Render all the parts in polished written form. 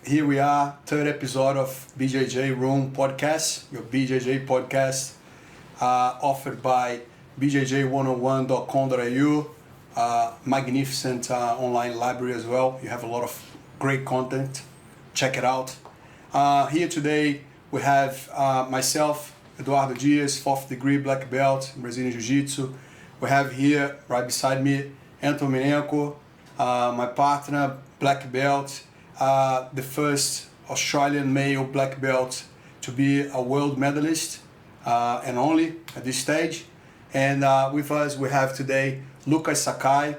Here we are, third episode of BJJ101 podcast, your BJJ podcast, offered by BJJ101.com.au, magnificent online library as well. You have a lot of great content. Check it out. Here today we have myself, Eduardo Dias, 4th degree black belt in Brazilian Jiu-Jitsu. We have here, right beside me, Anton Minenko, my partner, black belt, the first Australian male black belt to be a world medalist, and only at this stage. And with us we have today Lucas Sakae,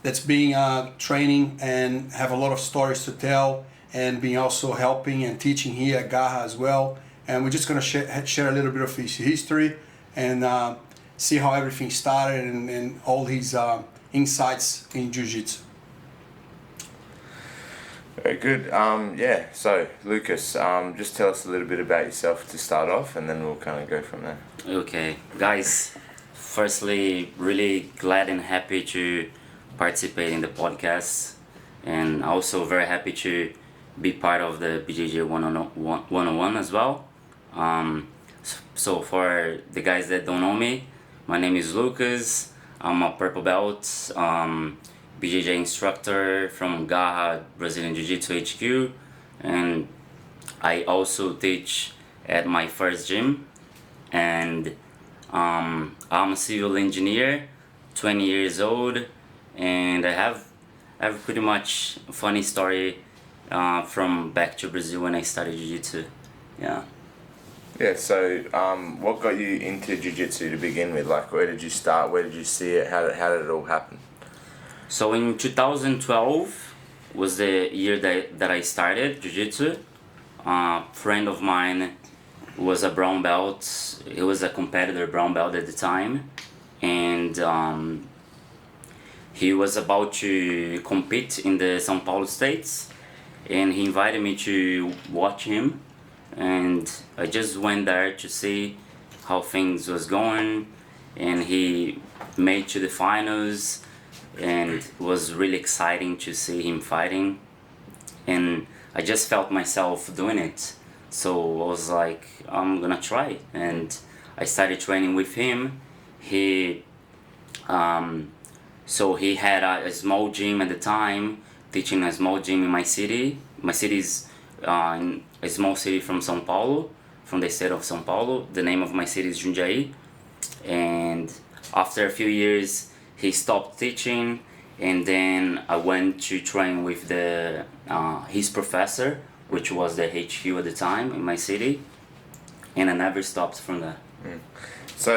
that's been training and have a lot of stories to tell, and being also helping and teaching here at Garra as well. And we're just going to share a little bit of his history and see how everything started and all his insights in Jiu-Jitsu. Very good. So Lucas, just tell us a little bit about yourself to start off, and then we'll kind of go from there. Okay, guys, firstly, really glad and happy to participate in the podcast, and also very happy to be part of the BJJ101 as well. So for the guys that don't know me, my name is Lucas. I'm a purple belt, BJJ instructor from Garra, Brazilian Jiu-Jitsu HQ, and I also teach at my first gym. And I'm a civil engineer, 20 years old, and I have pretty much a funny story from back to Brazil when I started Jiu-Jitsu. Yeah. Yeah, so what got you into Jiu-Jitsu to begin with? Like, where did you start? Where did you see it? How did it all happen? So in 2012 was the year that I started Jiu-Jitsu. A friend of mine was a brown belt. He was a competitor brown belt at the time. And he was about to compete in the São Paulo States. And he invited me to watch him. And I just went there to see how things was going. And he made to the finals. And it was really exciting to see him fighting, and I just felt myself doing it, so I was like, I'm gonna try, and I started training with him. He he had a small gym at the time, teaching a small gym in my city. My city is in a small city from São Paulo, from the state of São Paulo. The name of my city is Jundiaí, and after a few years he stopped teaching, and then I went to train with his professor, which was the HQ at the time in my city, and I never stopped from there. So,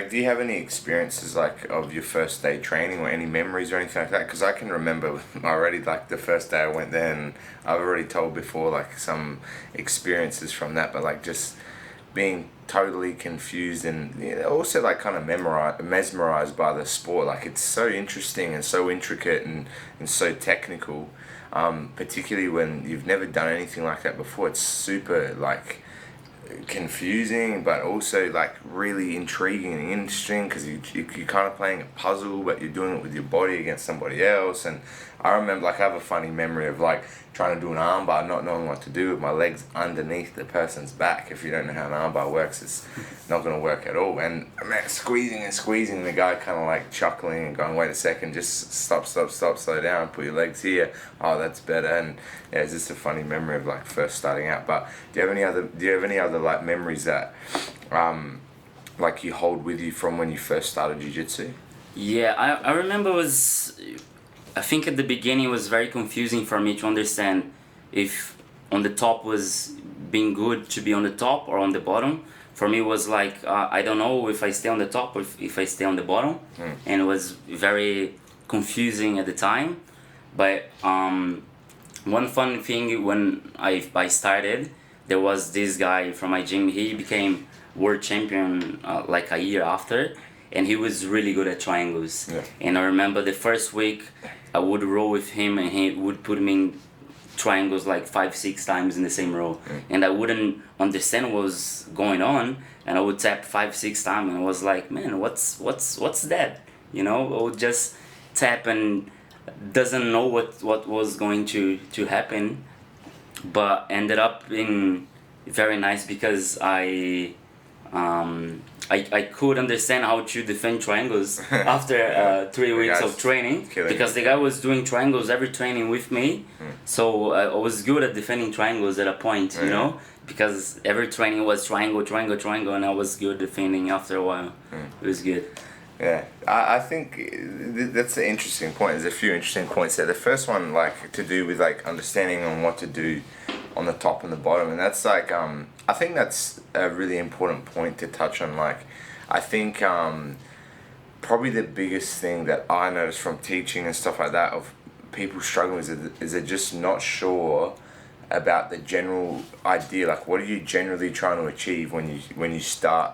do you have any experiences of your first day training, or any memories or anything like that? Because I can remember already, the first day I went there, and I've already told before some experiences from that, but just being totally confused and also kind of mesmerized by the sport. It's so interesting and so intricate and so technical, particularly when you've never done anything like that before. It's super confusing, but also really intriguing and interesting, because you're kind of playing a puzzle, but you're doing it with your body against somebody else. And I remember I have a funny memory of trying to do an armbar, not knowing what to do with my legs underneath the person's back. If you don't know how an armbar works, it's not going to work at all. And squeezing and squeezing, the guy kind of chuckling and going, wait a second, just stop, slow down, put your legs here. Oh, that's better. And yeah, it's just a funny memory of first starting out. But do you have any other memories that you hold with you from when you first started Jiu-Jitsu? Yeah, I remember I think at the beginning it was very confusing for me to understand if on the top was being good to be on the top or on the bottom. For me it was I don't know if I stay on the top or if I stay on the bottom. And it was very confusing at the time. But one fun thing, when I started, there was this guy from my gym. He became world champion a year after, and he was really good at triangles. Yeah. And I remember the first week I would roll with him, and he would put me in triangles 5-6 times in the same row. And I wouldn't understand what was going on, and I would tap 5-6 times, and I was like, man, what's that? I would just tap, and doesn't know what was going to happen, but ended up in very nice because I could understand how to defend triangles after 3 weeks of training, because the guy was doing triangles every training with me. So I was good at defending triangles at a point, you know, because every training was triangle, triangle, triangle, and I was good defending after a while. It was good. Yeah, I think that's an interesting point. There's a few interesting points there. The first one, like, to do with like understanding on what to do on the top and the bottom, and that's like I think that's a really important point to touch on. Like, I think probably the biggest thing that I noticed from teaching and stuff like that of people struggling is they're just not sure about the general idea. Like, what are you generally trying to achieve when you start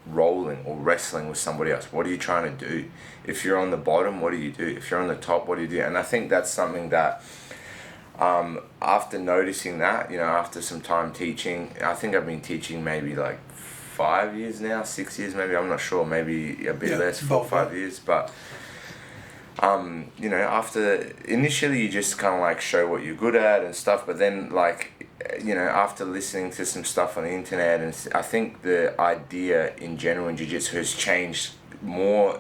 rolling or wrestling with somebody else? What are you trying to do? If you're on the bottom, what do you do? If you're on the top, what do you do? And I think that's something that after noticing that, you know, after some time teaching, I think I've been teaching maybe like 5 years now, 6 years maybe, I'm not sure, maybe a bit less, 4 or 5 years, but you know, after initially you just kind of like show what you're good at and stuff, but then like, you know, after listening to some stuff on the internet, and I think the idea in general in jiu-jitsu has changed more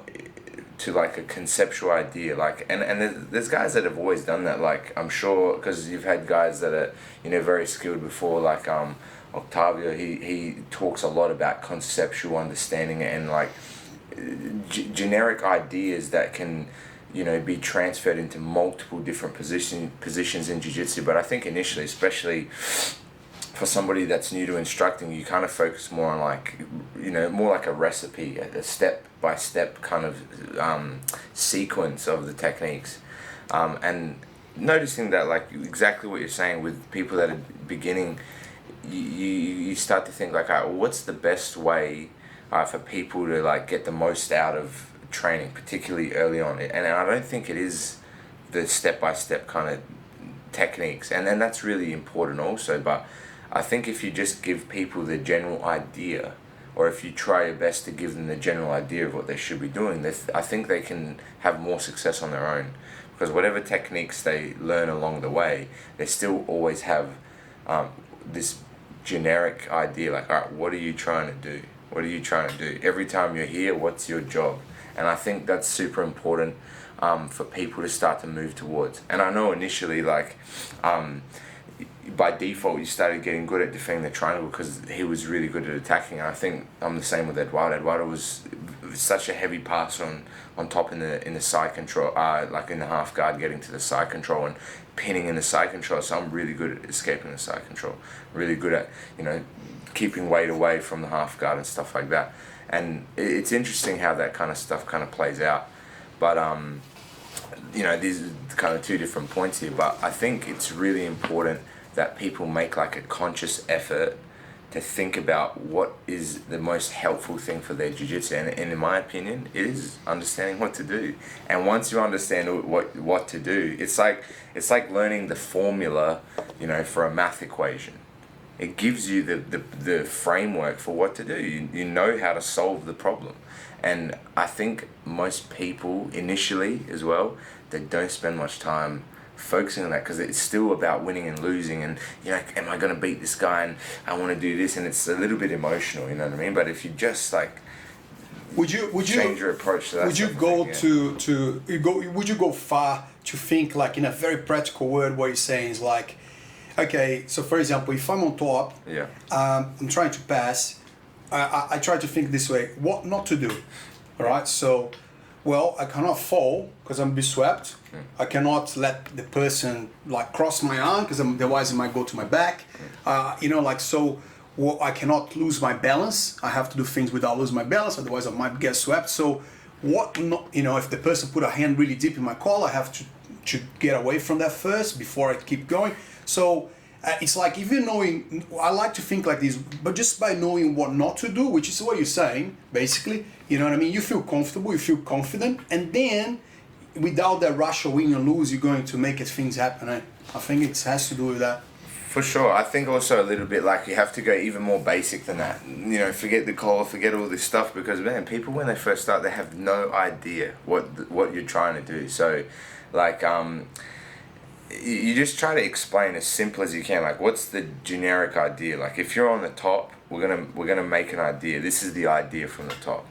to like a conceptual idea, like, and there's guys that have always done that, like, I'm sure, because you've had guys that are, you know, very skilled before, like Octavio, he talks a lot about conceptual understanding and like generic ideas that can, you know, be transferred into multiple different positions in jiu-jitsu. But I think initially, especially for somebody that's new to instructing, you kind of focus more on like, you know, more like a recipe, a step-by-step kind of sequence of the techniques, and noticing that, like, exactly what you're saying with people that are beginning, you start to think like, all right, well, what's the best way for people to like get the most out of training, particularly early on. And I don't think it is the step-by-step kind of techniques, and then that's really important also. But I think if you just give people the general idea, or if you try your best to give them the general idea of what they should be doing, I think they can have more success on their own, because whatever techniques they learn along the way, they still always have this generic idea, like, all right, what are you trying to do? What are you trying to do? Every time you're here, what's your job? And I think that's super important for people to start to move towards. And I know initially, like, by default, you started getting good at defending the triangle because he was really good at attacking. And I think I'm the same with Eduardo. Eduardo was such a heavy passer on top in the side control, like in the half guard, getting to the side control and pinning in the side control. So I'm really good at escaping the side control. Really good at, you know, keeping weight away from the half guard and stuff like that. And it's interesting how that kind of stuff kind of plays out. But you know, these are kind of two different points here. But I think it's really important that people make like a conscious effort to think about what is the most helpful thing for their jiu-jitsu. And in my opinion, it is understanding what to do. And once you understand what to do, it's like learning the formula, you know, for a math equation. It gives you the framework for what to do. You know how to solve the problem. And I think most people initially as well, they don't spend much time focusing on that, because it's still about winning and losing, and, you know, am I going to beat this guy, and I want to do this, and it's a little bit emotional, you know what I mean? But if you just like would you change your approach to that, would you go far to think, like, in a very practical word, what you're saying is like, okay, so for example, if I'm on top, I'm trying to pass, I try to think this way, what not to do, all right? So, well, I cannot fall because I'm be swept. I cannot let the person like cross my arm, because otherwise it might go to my back. You know, like, so I cannot lose my balance. I have to do things without losing my balance, otherwise I might get swept. So what not, you know, if the person put a hand really deep in my collar, I have to get away from that first before I keep going. So it's like, even knowing, I like to think like this, but just by knowing what not to do, which is what you're saying, basically, you know what I mean? You feel comfortable, you feel confident, and then without that rush of win and lose, you're going to make things happen. I think it has to do with that. For sure. I think also a little bit like you have to go even more basic than that. You know, forget the collar, forget all this stuff, because, man, people when they first start, they have no idea what you're trying to do. So Like, you just try to explain as simple as you can. Like, what's the generic idea? Like, if you're on the top, we're gonna make an idea. This is the idea from the top.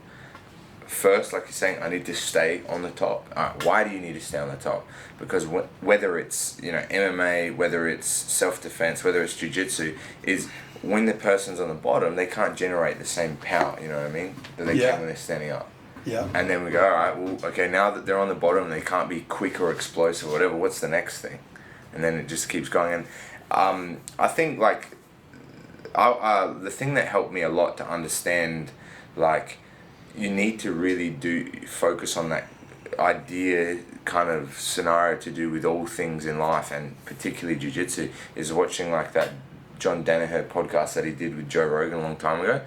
First, like you're saying, I need to stay on the top. Alright, why do you need to stay on the top? Because whether it's, you know, MMA, whether it's self-defense, whether it's jiu-jitsu, is when the person's on the bottom, they can't generate the same power, you know what I mean, that they can when they're standing up. Yeah. And then we go, alright, well, okay, now that they're on the bottom, they can't be quick or explosive or whatever, what's the next thing? And then it just keeps going. And I think, like, the thing that helped me a lot to understand, like, you need to really focus on that idea kind of scenario to do with all things in life, and particularly jiu-jitsu, is watching like that John Danaher podcast that he did with Joe Rogan a long time ago.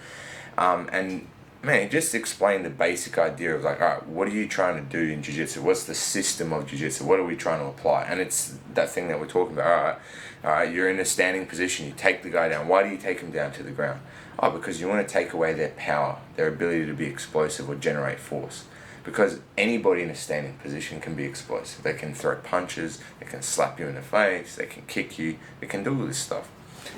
And man, just explain the basic idea of like, alright, what are you trying to do in jiu-jitsu? What's the system of jiu-jitsu? What are we trying to apply? And it's that thing that we're talking about. Alright, you're in a standing position, you take the guy down. Why do you take him down to the ground? Oh, because you want to take away their power, their ability to be explosive or generate force. Because anybody in a standing position can be explosive. They can throw punches, they can slap you in the face, they can kick you, they can do all this stuff.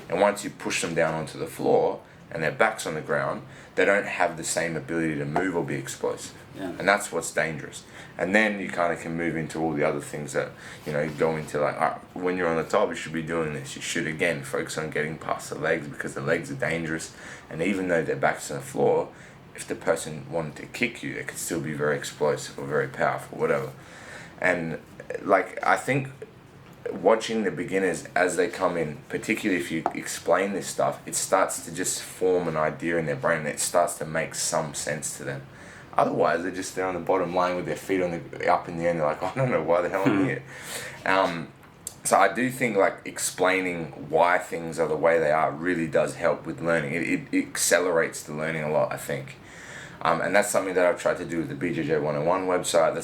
And once you push them down onto the floor and their back's on the ground, they don't have the same ability to move or be explosive. Yeah. And that's what's dangerous. And then you kind of can move into all the other things that, you know, go into like, when you're on the top, you should be doing this. You should, again, focus on getting past the legs, because the legs are dangerous. And even though their back's on the floor, if the person wanted to kick you, it could still be very explosive or very powerful, whatever. And like, I think watching the beginners as they come in, particularly if you explain this stuff, it starts to just form an idea in their brain, and it starts to make some sense to them. Otherwise, they're just there on the bottom, lying with their feet up in the air, and they're like, I don't know why the hell I'm here. So I do think like explaining why things are the way they are really does help with learning. It accelerates the learning a lot, I think. And that's something that I've tried to do with the BJJ101 website.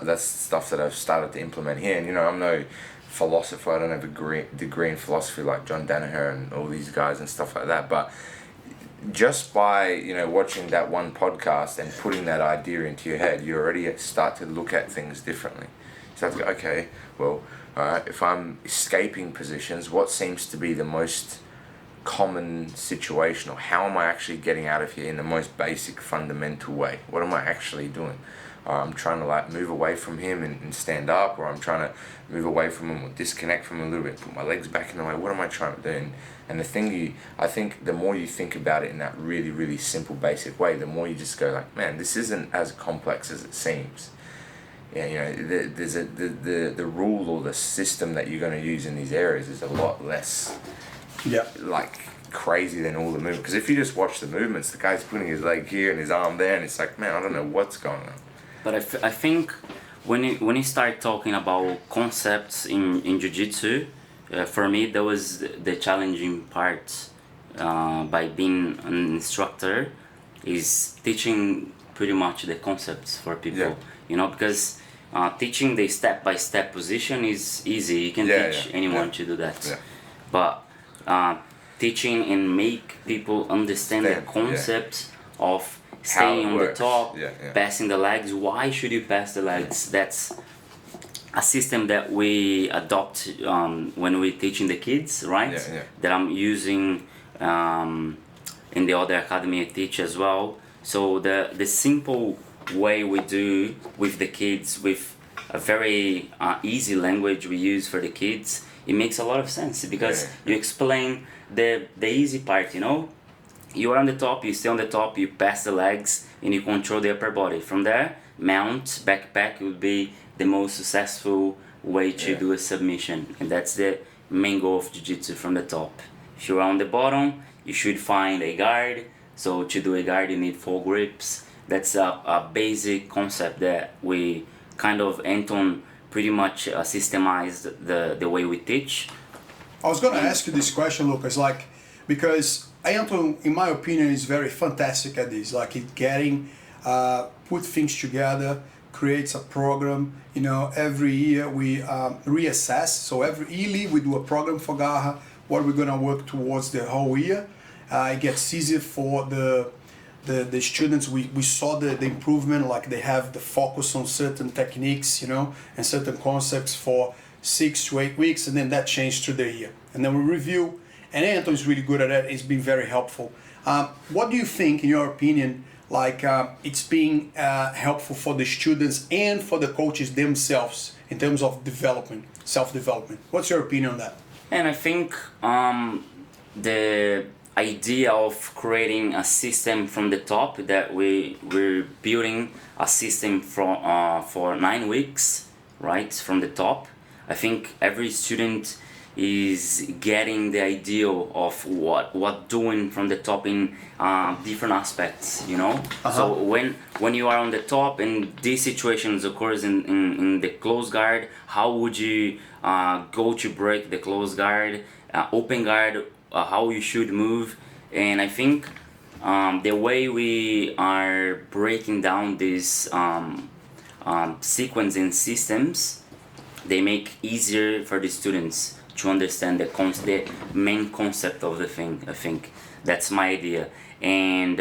That's stuff that I've started to implement here. And, you know, I'm no philosopher. I don't have a degree in philosophy like John Danaher and all these guys and stuff like that. But just by, you know, watching that one podcast and putting that idea into your head, you already start to look at things differently. You start to go, okay, well, if I'm escaping positions, what seems to be the most common situation, or how am I actually getting out of here in the most basic fundamental way? What am I actually doing? I'm trying to like move away from him and stand up, or I'm trying to move away from him or disconnect from him a little bit, put my legs back in the way. What am I trying to do? And the thing I think the more you think about it in that really, really simple, basic way, the more you just go like, man, this isn't as complex as it seems. Yeah, you know, there's the rule or the system that you're going to use in these areas is a lot less like crazy than all the movements. Because if you just watch the movements, the guy's putting his leg here and his arm there, and it's like, man, I don't know what's going on. But I think when you start talking about concepts in jiu-jitsu, for me that was the challenging part by being an instructor, is teaching pretty much the concepts for people. You know, because teaching the step-by-step position is easy. You can teach anyone to do that. But teaching and make people understand the concept of staying on the top, passing the legs. Why should you pass the legs? That's a system that we adopt when we're teaching the kids, right? That I'm using in the other academy I teach as well. So the simple way we do with the kids, with a very easy language we use for the kids, it makes a lot of sense, because you explain the easy part, you know? You are on the top, you stay on the top, you pass the legs, and you control the upper body. From there, mount, backpack would be the most successful way to do a submission. And that's the main goal of jiu-jitsu from the top. If you're on the bottom, you should find a guard. So to do a guard, you need 4 grips. That's a basic concept that we kind of, Anton pretty much systemized the way we teach. I was going to ask you this question, Lucas, like, because Anton, in my opinion, is very fantastic at this. Like, he's getting, put things together, creates a program. You know, every year we reassess. So every yearly we do a program for Garra, what we're going to work towards the whole year. It gets easier for the the students, we saw the improvement, like they have the focus on certain techniques, you know, and certain concepts for 6 to 8 weeks, and then that changed through the year. And then we review, and Anton is really good at that. It's been very helpful. What do you think, in your opinion, like it's being helpful for the students and for the coaches themselves in terms of development, self-development? What's your opinion on that? And I think the idea of creating a system from the top, that we're building a system for 9 weeks, right, from the top. I think every student is getting the idea of what doing from the top in different aspects, you know. So when you are on the top and these situations occurs in the close guard, how would you go to break the close guard, open guard, how you should move. And I think the way we are breaking down these sequencing systems, they make easier for the students to understand the main concept of the thing. I think that's my idea. And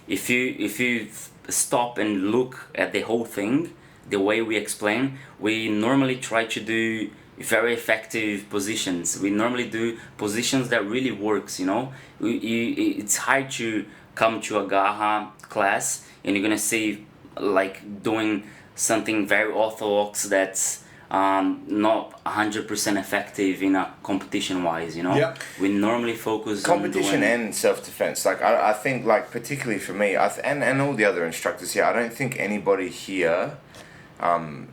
if you stop and look at the whole thing, the way we explain, we normally try to do very effective positions. We normally do positions that really works, you know. It's hard to come to a Gaha class and you're gonna see like doing something very orthodox that's not 100% effective in a competition wise, you know. Yeah. We normally focus competition on doing, and self-defense. Like I think, like particularly for me, and all the other instructors here, I don't think anybody here, and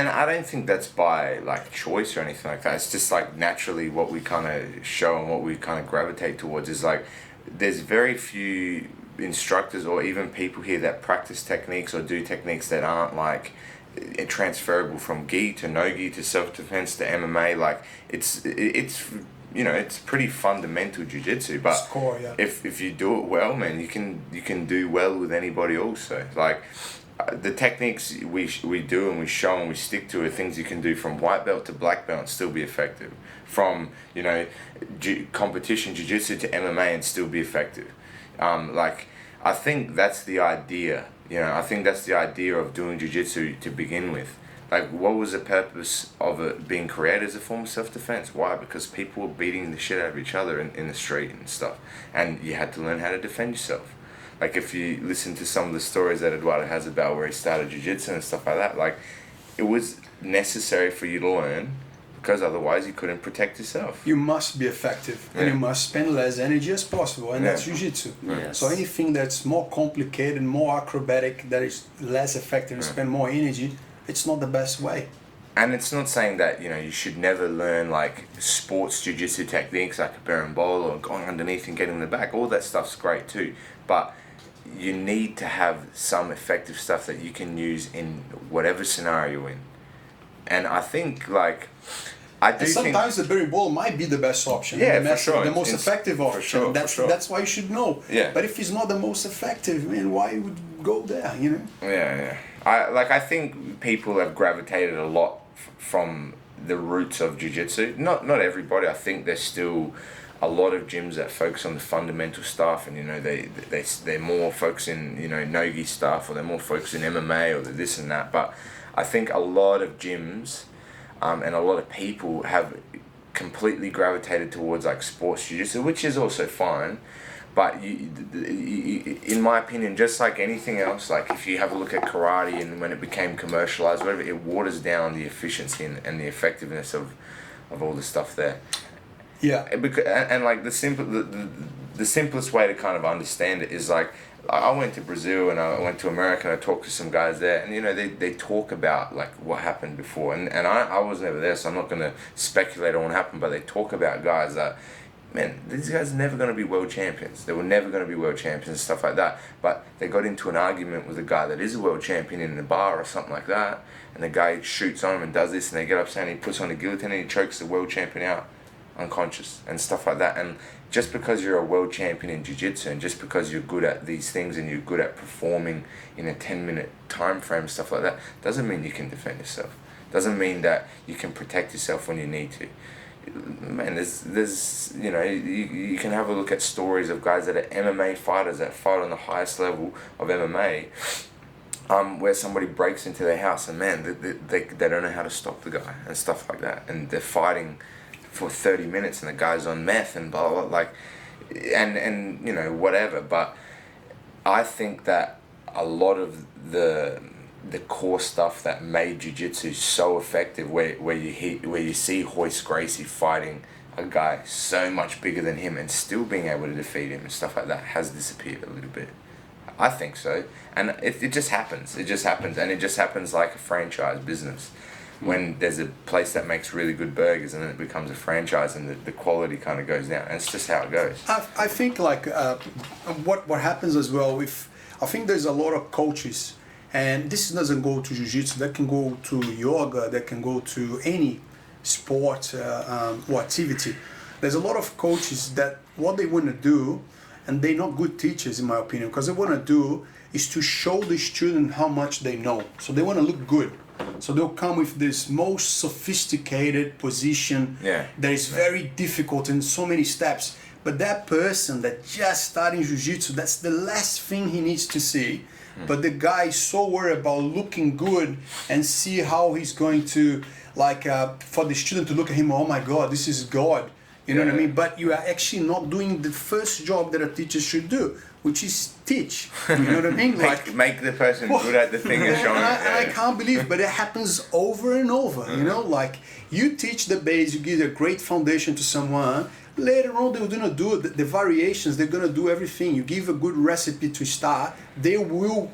I don't think that's by like choice or anything like that. It's just like naturally what we kind of show and what we kind of gravitate towards is like there's very few instructors or even people here that practice techniques or do techniques that aren't like transferable from gi to no gi to self-defense to MMA. Like it's you know, it's pretty fundamental jiu-jitsu, but Core, yeah. if you do it well, man, you can do well with anybody also. Like the techniques we do and we show and we stick to are things you can do from white belt to black belt and still be effective, from, you know, competition jiu-jitsu to MMA and still be effective. Like I think that's the idea. You know, I think that's the idea of doing jiu-jitsu to begin with. Like, what was the purpose of it being created as a form of self-defense? Why? Because people were beating the shit out of each other in the street and stuff. And you had to learn how to defend yourself. Like, if you listen to some of the stories that Eduardo has about where he started jiu-jitsu and stuff like that, like, it was necessary for you to learn, because otherwise you couldn't protect yourself. You must be effective, and you must spend less energy as possible, and that's jiu-jitsu. Yes. So anything that's more complicated, more acrobatic, that is less effective and spend more energy, it's not the best way. And it's not saying that, you know, you should never learn like sports jiu-jitsu techniques like a berimbolo or going underneath and getting in the back. All that stuff's great too, but you need to have some effective stuff that you can use in whatever scenario you're in. And I think, like, I do and sometimes think the berimbolo might be the best option. Yeah, the for sure. The most effective option. For sure. That's why you should know. Yeah. But if it's not the most effective, man, why would you go there, you know? Yeah. I think people have gravitated a lot from the roots of jiu-jitsu. Not everybody. I think there's still a lot of gyms that focus on the fundamental stuff, and you know they're more focusing, you know, no-gi stuff, or they're more focused in MMA or this and that. But I think a lot of gyms and a lot of people have completely gravitated towards like sports jiu-jitsu, which is also fine. But in my opinion, just like anything else, like if you have a look at karate and when it became commercialized, whatever, it waters down the efficiency and the effectiveness of all the stuff there. Yeah. And like the simplest way to kind of understand it is like, I went to Brazil and I went to America and I talked to some guys there, and you know they talk about like what happened before, and I was never there, so I'm not going to speculate on what happened, but they talk about guys that, man, these guys are never going to be world champions. They were never going to be world champions and stuff like that. But they got into an argument with a guy that is a world champion in a bar or something like that, and the guy shoots on him and does this, and they get upset and he puts on a guillotine and he chokes the world champion out unconscious and stuff like that. And just because you're a world champion in jiu-jitsu and just because you're good at these things and you're good at performing in a 10-minute time frame, stuff like that, doesn't mean you can defend yourself. Doesn't mean that you can protect yourself when you need to. man, there's you know, you can have a look at stories of guys that are MMA fighters that fight on the highest level of MMA, where somebody breaks into their house and man, they don't know how to stop the guy and stuff like that, and they're fighting for 30 minutes and the guy's on meth and blah blah, blah like, and you know, whatever. But I think that a lot of the core stuff that made jiu-jitsu so effective, where you see Royce Gracie fighting a guy so much bigger than him and still being able to defeat him and stuff like that, has disappeared a little bit. I think so. And it just happens. It just happens. And it just happens like a franchise business. When there's a place that makes really good burgers and then it becomes a franchise and the quality kind of goes down. And it's just how it goes. I think like what happens as well, I think there's a lot of coaches, and this doesn't go to jiu-jitsu, that can go to yoga, that can go to any sport or activity. There's a lot of coaches that what they want to do, and they're not good teachers in my opinion, because they want to do is to show the student how much they know. So they want to look good. So they'll come with this most sophisticated position that is very difficult in so many steps. But that person that just starting jiu-jitsu, that's the last thing he needs to see. But the guy is so worried about looking good and see how he's going to, like, for the student to look at him, oh my God, this is God. You know what I mean? But you are actually not doing the first job that a teacher should do, which is teach. You know what I mean? Like make the person good at the thing and show them. I can't believe, but it happens over and over. You know, like you teach the base, you give a great foundation to someone. Later on, they're gonna do the variations. They're gonna do everything. You give a good recipe to start. They will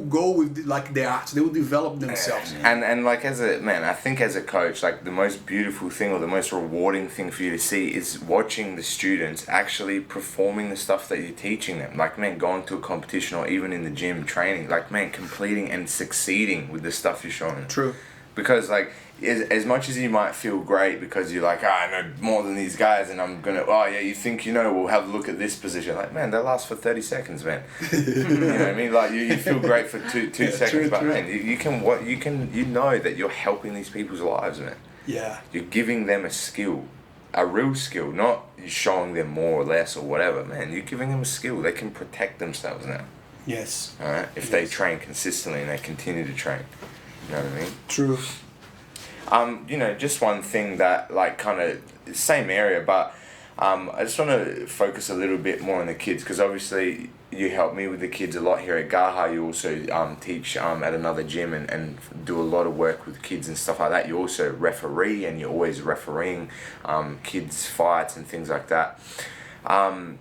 go with like the arts. They will develop themselves. And like I think as a coach, like the most beautiful thing or the most rewarding thing for you to see is watching the students actually performing the stuff that you're teaching them. Like, man, going to a competition or even in the gym training, like, man, completing and succeeding with the stuff you're showing them. True. Because like, as much as you might feel great because you're like, I know more than these guys and I'm gonna, oh yeah, you think you know, we'll have a look at this position. Like, man, that lasts for 30 seconds, man. You know what I mean? Like, you feel great for two seconds, true, but man, you know that you're helping these people's lives, man. Yeah. You're giving them a skill, a real skill, not showing them more or less or whatever, man. You're giving them a skill. They can protect themselves now. Yes. All right. If they train consistently and they continue to train. You know what I mean? True. You know, just one thing that, like, kind of same area, but I just want to focus a little bit more on the kids, because obviously you help me with the kids a lot here at Gaha. You also teach at another gym and do a lot of work with kids and stuff like that. You also referee, and you're always refereeing kids' fights and things like that. And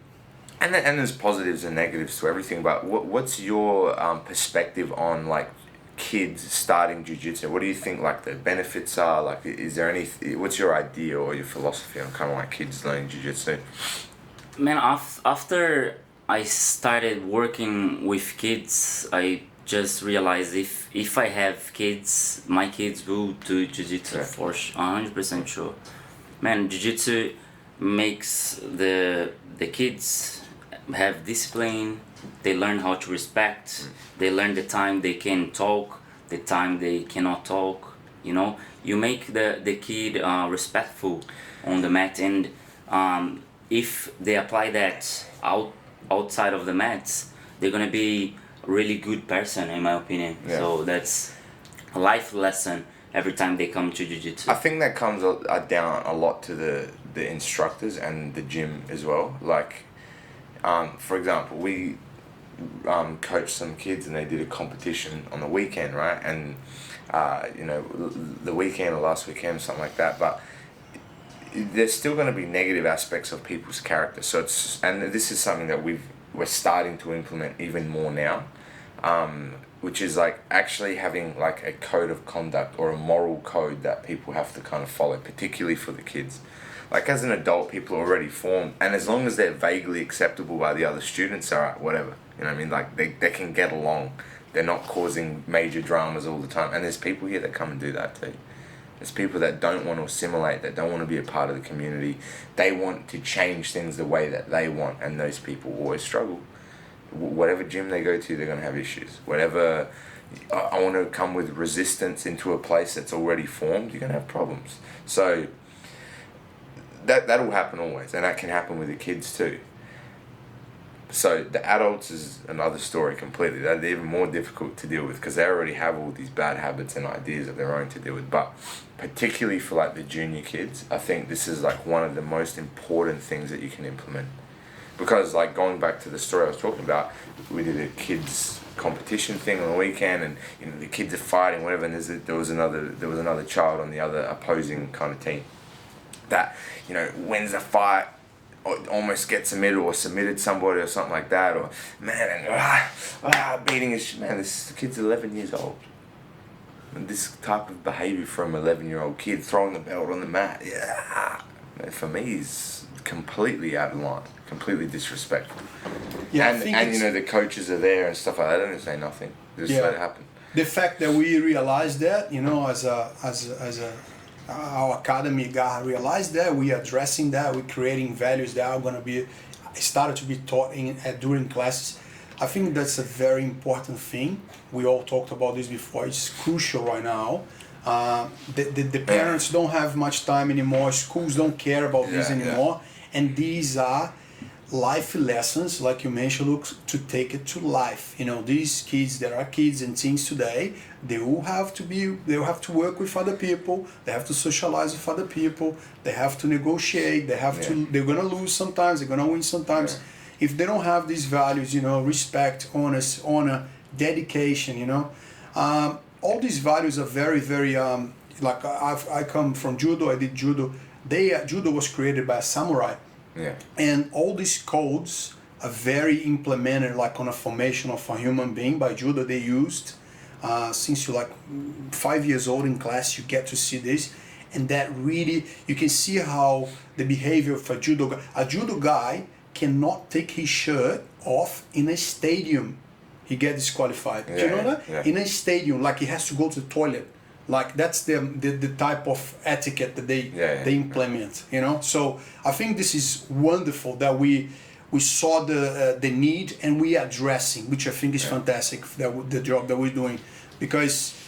there's positives and negatives to everything, but what's your perspective on, like, kids starting jiu-jitsu? What do you think, like, the benefits are? Like, is there any, what's your idea or your philosophy on kind of like kids learning jiu-jitsu? Man, after I started working with kids, I just realized if I have kids, my kids will do jiu-jitsu for 100% sure. Man, jiu-jitsu makes the kids have discipline. They learn how to respect. They learn the time they can talk, the time they cannot talk. You know, you make the kid respectful on the mat, and if they apply that outside of the mats, they're gonna be a really good person, in my opinion. Yeah. So that's a life lesson every time they come to jiu-jitsu. I think that comes down a lot to the instructors and the gym as well. Like, for example, we coached some kids and they did a competition on the weekend, right? And you know, the weekend or last weekend, something like that. But there's still going to be negative aspects of people's character. So and this is something that we're starting to implement even more now, which is like actually having like a code of conduct or a moral code that people have to kind of follow, particularly for the kids. Like, as an adult, people are already formed, and as long as they're vaguely acceptable by the other students, alright, whatever. You know what I mean? Like, they can get along. They're not causing major dramas all the time. And there's people here that come and do that too. There's people that don't want to assimilate, that don't want to be a part of the community. They want to change things the way that they want, and those people always struggle. Whatever gym they go to, they're going to have issues. Whatever, I want to come with resistance into a place that's already formed, you're going to have problems. So that'll happen always, and that can happen with the kids too. So the adults is another story completely. They're even more difficult to deal with because they already have all these bad habits and ideas of their own to deal with. But particularly for like the junior kids, I think this is like one of the most important things that you can implement. Because like going back to the story I was talking about, we did a kids competition thing on the weekend, and you know the kids are fighting whatever, and there was another child on the other opposing kind of team that, you know, wins the fight, or almost gets submitted or submitted somebody or something like that, or man, and beating his man. This kid's 11 years old, and this type of behavior from an 11-year-old kid throwing the belt on the mat, for me is completely out of line, completely disrespectful. Yeah, and you know the coaches are there and stuff like that. They don't say nothing. They just let it happen. The fact that we realize that, you know, as our academy guy realized that, we are addressing that, we're creating values that are going to be started to be taught during classes. I think that's a very important thing. We all talked about this before. It's crucial right now. The parents don't have much time anymore. Schools don't care about this anymore. And these are life lessons, like you mentioned, Luke, to take it to life. You know, these kids, there are kids and teens today, they will have to work with other people, they have to socialize with other people, they have to negotiate, they're gonna lose sometimes, they're gonna win sometimes. If they don't have these values, you know, respect, honor, dedication, you know, all these values are very, very, like I come from judo, I did judo. Judo was created by a samurai. Yeah. And all these codes are very implemented, like on a formation of a human being by judo. They used since you're like 5 years old in class, you get to see this, and that really you can see how the behavior of a judo guy cannot take his shirt off in a stadium. He gets disqualified. Do you know that? Yeah. In a stadium, like he has to go to the toilet. Like that's the type of etiquette that they implement, you know. So I think this is wonderful that we saw the need and we are addressing, which I think is fantastic. The job that we're doing, because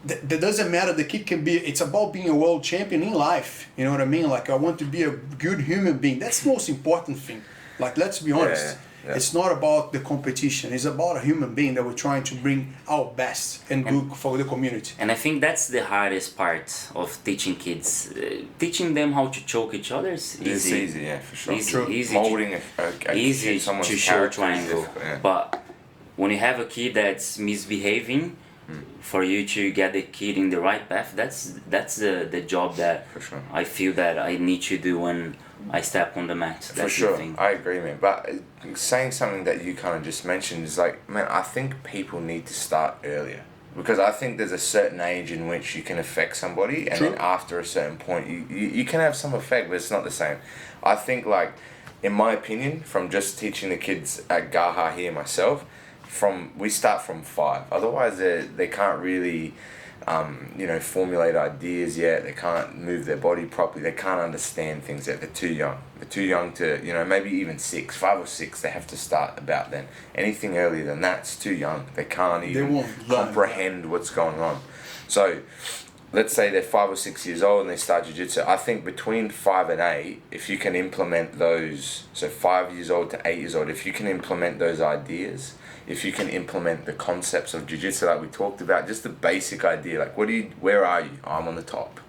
that doesn't matter. The kid can be. It's about being a world champion in life. You know what I mean? Like I want to be a good human being. That's the most important thing. Like let's be honest. It's not about the competition. It's about a human being that we're trying to bring our best and do for the community. And I think that's the hardest part of teaching kids. Teaching them how to choke each other is easy. It's easy, yeah, for sure. Easy Molding easy to show triangle. Yeah. But when you have a kid that's misbehaving, for you to get the kid in the right path, that's the job that I feel that I need to do when I step on the mat. That's for sure, the thing. I agree, man. But saying something that you kind of just mentioned is like, man, I think people need to start earlier. Because I think there's a certain age in which you can affect somebody, and then after a certain point, you can have some effect, but it's not the same. I think, like, in my opinion, from just teaching the kids at Gaha here myself, we start from 5. Otherwise, they can't really, you know, formulate ideas yet. They can't move their body properly. They can't understand things yet. They're too young. They're too young to, you know, maybe even 5 or 6. They have to start about then. Anything earlier than that's too young. They can't even comprehend what's going on. So, let's say they're 5 or 6 years old and they start jiu-jitsu. I think between 5 and 8, if you can implement those, so 5 years old to 8 years old, if you can implement those ideas, if you can implement the concepts of jiu-jitsu like we talked about, just the basic idea, like where are you? I'm on the top.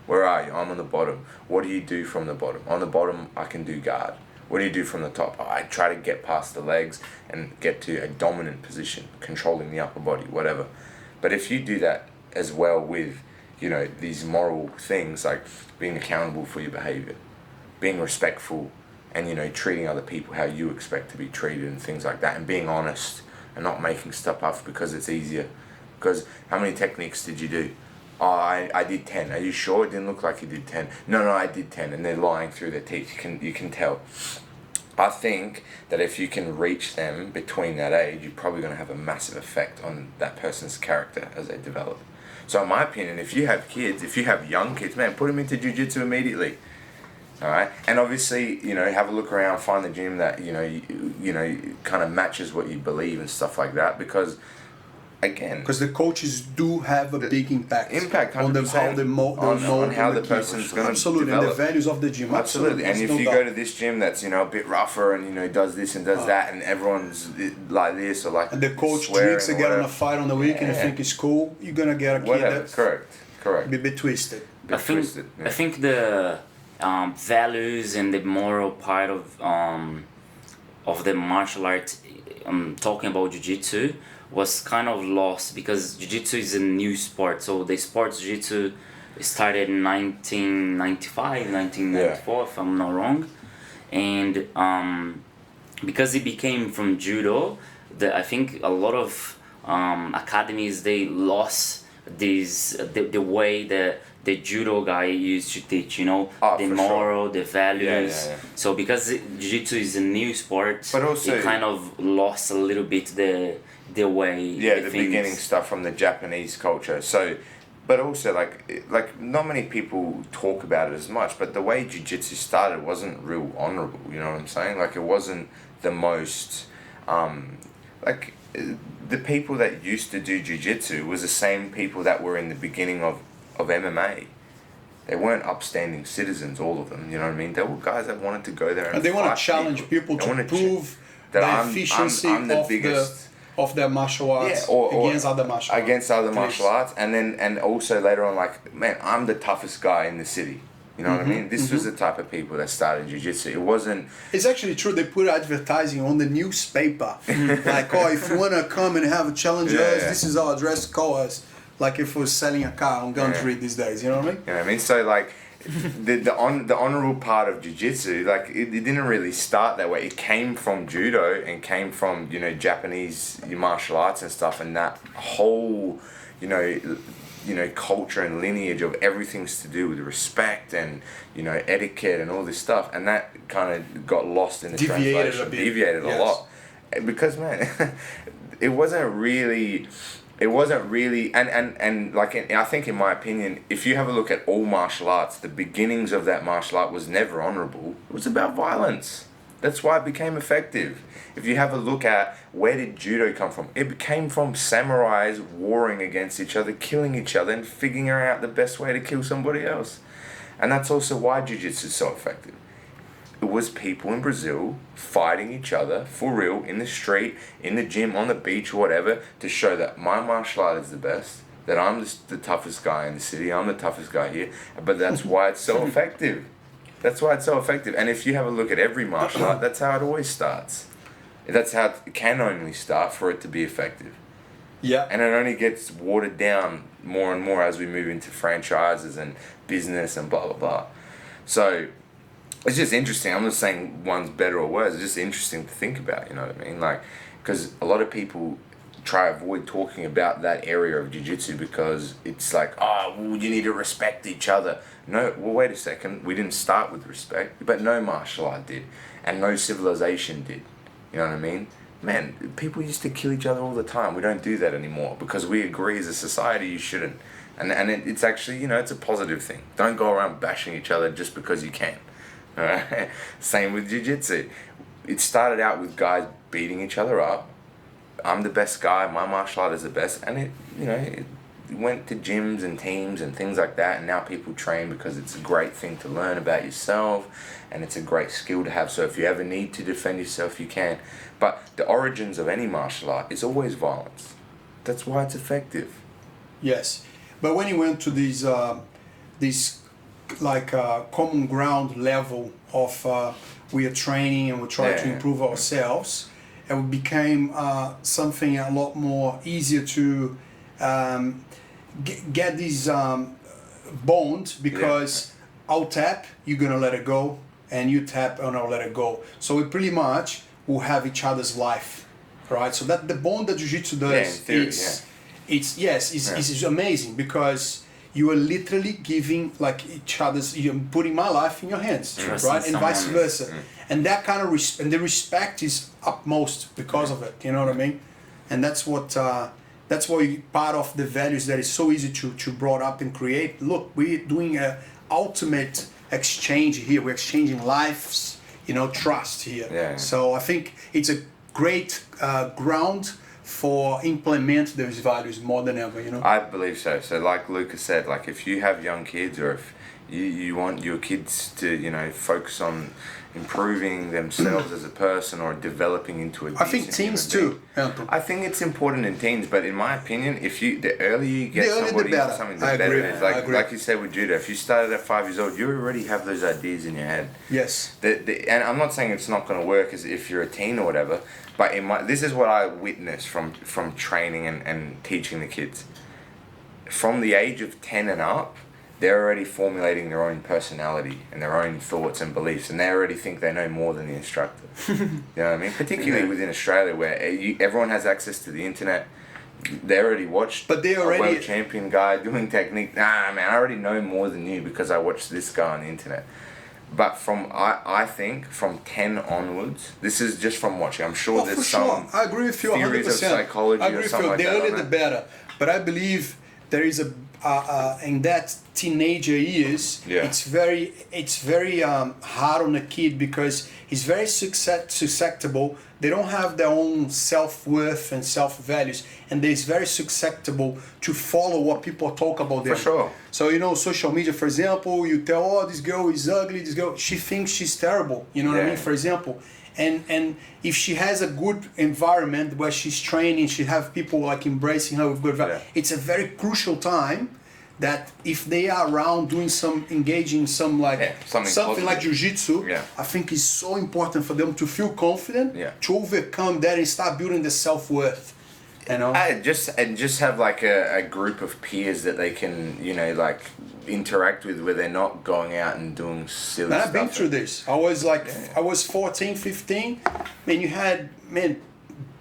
Where are you? I'm on the bottom. What do you do from the bottom? On the bottom, I can do guard. What do you do from the top? I try to get past the legs and get to a dominant position, controlling the upper body, whatever. But if you do that as well with, you know, these moral things like being accountable for your behavior, being respectful, and, you know, treating other people how you expect to be treated and things like that, and being honest and not making stuff up because it's easier. Because how many techniques did you do? Oh, I did 10. Are you sure? It didn't look like you did 10. No, I did 10. And they're lying through their teeth. You can tell. I think that if you can reach them between that age, you're probably going to have a massive effect on that person's character as they develop. So in my opinion, if you have kids, if you have young kids, man, put them into jiu-jitsu immediately. All right, and obviously, you know, have a look around, find the gym that you know kind of matches what you believe and stuff like that. Because again, because the coaches do have a big impact. Impact, 100%, on on how the person's going to absolutely, develop. and the values of the gym. Absolutely, and if no you doubt. go to this gym that's, you know, a bit rougher and, you know, does this and does that, and everyone's like this or like and the coach swearing drinks or and get on a whatever. fight on the weekend and Yeah. think it's cool, you're gonna get a kid Whatever, that's correct. a bit twisted. I think Twisted, yeah. I think the values and the moral part of the martial art, talking about jiu-jitsu, was kind of lost because jiu-jitsu is a new sport. So the sport jiu-jitsu started in 1995, 1994, if I'm not wrong, and because it became from judo, I think a lot of academies, they lost the way that the judo guy used to teach, you know, the for moral, sure. the values. Yeah. So because jiu-jitsu is a new sport, But also- it kind of lost a little bit the way. Yeah, the things- beginning stuff from the Japanese culture. So, but also like not many people talk about it as much. But the way jiu-jitsu started wasn't real honorable. You know what I'm saying? Like it wasn't the most, the people that used to do jiu-jitsu was the same people that were in the beginning of MMA. They weren't upstanding citizens, all of them. You know what I mean? They were guys that wanted to go there and And they want fight to challenge people They to wanna prove that the I'm efficiency the of biggest. of their martial arts or against other martial arts. against other martial Please. arts, and also later on, like, man, I'm the toughest guy in the city. You know what I mean? This was the type of people that started jiu-jitsu. It wasn't. It's actually true. They put advertising on the newspaper, like, oh, if you wanna come and have a challenge us, this is our address. Call us. Like if we're selling a car on Gumtree these days. You know what I mean? You know what I mean? So like, the honorable part of jiu-jitsu, like it didn't really start that way. It came from judo and came from, you know, Japanese martial arts and stuff, and that whole, you know, culture and lineage of everything's to do with respect and, you know, etiquette and all this stuff, and that kind of got lost in the translation. Deviated a lot, because man, it wasn't really, and like I think in my opinion, if you have a look at all martial arts, the beginnings of that martial art was never honorable. It was about violence. That's why it became effective. If you have a look at where did judo come from, it came from samurais warring against each other, killing each other, and figuring out the best way to kill somebody else. And that's also why jiu-jitsu is so effective. It was people in Brazil fighting each other for real in the street, in the gym, on the beach, whatever, to show that my martial art is the best, that I'm the toughest guy in the city, I'm the toughest guy here. But that's why it's so effective. That's why it's so effective. And if you have a look at every martial art, that's how it always starts. That's how it can only start for it to be effective. Yeah. And it only gets watered down more and more as we move into franchises and business and blah, blah, blah. So it's just interesting. I'm not saying one's better or worse. It's just interesting to think about, you know what I mean? Like, because a lot of people try to avoid talking about that area of jiu-jitsu because it's like, oh, well, you need to respect each other. No, well, wait a second. We didn't start with respect, but no martial art did. And no civilization did. You know what I mean? Man, people used to kill each other all the time. We don't do that anymore because we agree as a society you shouldn't. And it's actually, you know, it's a positive thing. Don't go around bashing each other just because you can. Alright? Same with jiu-jitsu. It started out with guys beating each other up. I'm the best guy, my martial art is the best, and it went to gyms and teams and things like that, and now people train because it's a great thing to learn about yourself, and it's a great skill to have, so if you ever need to defend yourself, you can. But the origins of any martial art is always violence. That's why it's effective. Yes, but when you went to this common ground level of we are training and we try to improve ourselves, and it became something a lot more easier to get this bond, because I'll tap, you're gonna let it go, and you tap and I'll let it go. So we pretty much will have each other's life, right? So that the bond that Jiu-Jitsu does, it's amazing, because you are literally giving like each other's, you're putting my life in your hands, right? And vice versa. And that kind of and the respect is utmost because of it, you know what I mean? And that's what part of the values that is so easy to brought up and create. Look, we're doing a ultimate exchange here. We're exchanging lives, trust here. So I think it's a great ground for implement those values more than ever, you know? I believe so. So like Lucas said, like if you have young kids, or if you want your kids to, you know, focus on improving themselves as a person or developing into a I think decent teens human too. being. Anton. I think it's important in teens, but in my opinion, if you the earlier you get The earlier the somebody better. into something, the I better agree. it is. I agree. Like you said with judo, if you started at 5 years old, you already have those ideas in your head. Yes. And I'm not saying it's not going to work as if you're a teen or whatever, but this is what I witnessed from training and teaching the kids. From the age of 10 and up, they're already formulating their own personality and their own thoughts and beliefs, and they already think they know more than the instructor. You know what I mean? Particularly within Australia, where everyone has access to the internet. They already watched But they already- a world champion guy doing technique. Nah, man, I already know more than you because I watched this guy on the internet. But I think from 10 onwards, this is just from watching. I'm sure Oh, there's for some sure. I agree with you 100%. theories of psychology I agree or with something you. like The that. earlier on the that. better. But I believe there is a in that teenager years, Yeah. it's very hard on a kid because he's very susceptible. They don't have their own self-worth and self-values, and they're very susceptible to follow what people talk about them. For sure. So, you know, social media, for example, you tell, oh, this girl is ugly, this girl, she thinks she's terrible, you know what I Yeah. mean, for example. And if she has a good environment where she's training, she have people like embracing her with good value, it's a very crucial time that if they are around doing engaging some like something like jiu-jitsu, I think it's so important for them to feel confident, to overcome that and start building the self-worth. You know? Just have like a group of peers that they can, you know, like interact with, where they're not going out and doing silly Man, stuff. I've been through this. I was like, I was 14, 15. Man, you had,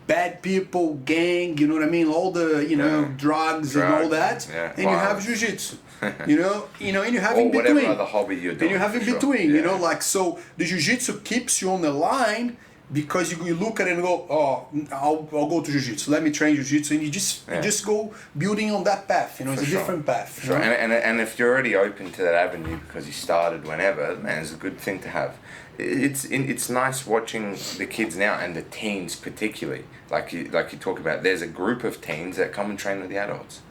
bad people, gang, you know what I mean? All the, you know, drugs and all that. Yeah. And you have jiu-jitsu. you know, and you have or in between. whatever other hobby you're doing. And you have in for between, sure. you know, like, so the jiu-jitsu keeps you on the line because you look at it and go, oh, I'll go to jiu-jitsu. Let me train jiu-jitsu. And you just go building on that path, you know, it's a different path. Sure. And if you're already open to that avenue because you started whenever, man, it's a good thing to have. It's nice watching the kids now, and the teens particularly. Like you talk about, there's a group of teens that come and train with the adults.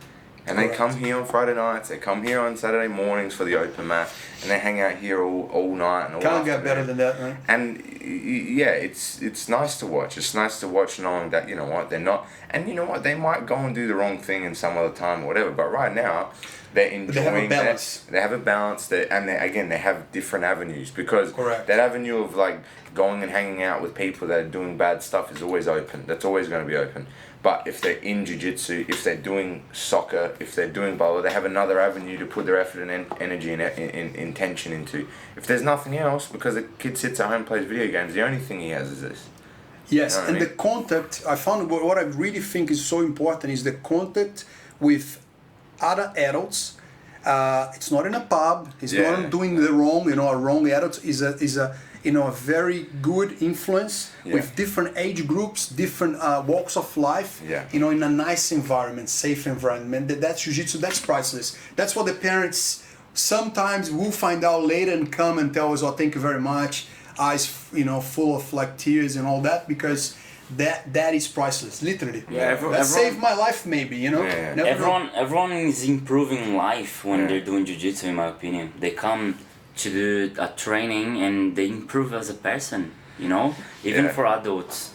And they come here on Friday nights, they come here on Saturday mornings for the open mat, and they hang out here all night and all Can't get better than that, right? And yeah, it's nice to watch. It's nice to watch knowing that, you know what, they're not, and you know what, they might go and do the wrong thing in some other time or whatever, but right now, they're enjoying that. They have a balance, and they have different avenues, because that avenue of like going and hanging out with people that are doing bad stuff is always open. That's always going to be open. But if they're in jiu-jitsu, if they're doing soccer, if they're doing blah, they have another avenue to put their effort and energy and intention into. If there's nothing else, because the kid sits at home and plays video games, the only thing he has is this. Yes, You know and what I the contact, I found what I really think is so important is the contact with other adults. It's not in a pub, it's not doing the wrong, you know, a wrong adult is a you know, a very good influence with different age groups, different walks of life, you know, in a nice environment, safe environment. That's jiu-jitsu, that's priceless. That's what the parents sometimes will find out later and come and tell us, oh, thank you very much, eyes, you know, full of like tears and all that, because that is priceless, literally. That saved my life, maybe, you know. Everyone is improving life when they're doing jiu-jitsu, in my opinion. They come to do a training and they improve as a person, you know. Even for adults,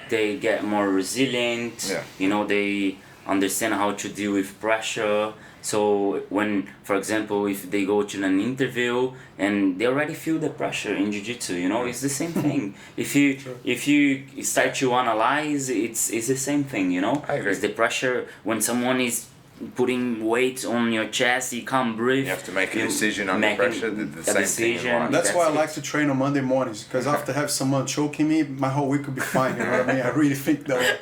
they get more resilient. You know, they understand how to deal with pressure. So when, for example, if they go to an interview and they already feel the pressure in jiu-jitsu, you know, it's the same thing. If you start to analyze, it's the same thing, you know. It's the pressure when someone is putting weight on your chest, you can't breathe. You have to make a decision under pressure. The same thing in life. That's why I like to train on Monday mornings, because after have someone choking me, my whole week will be fine. You know what I mean? I really think that.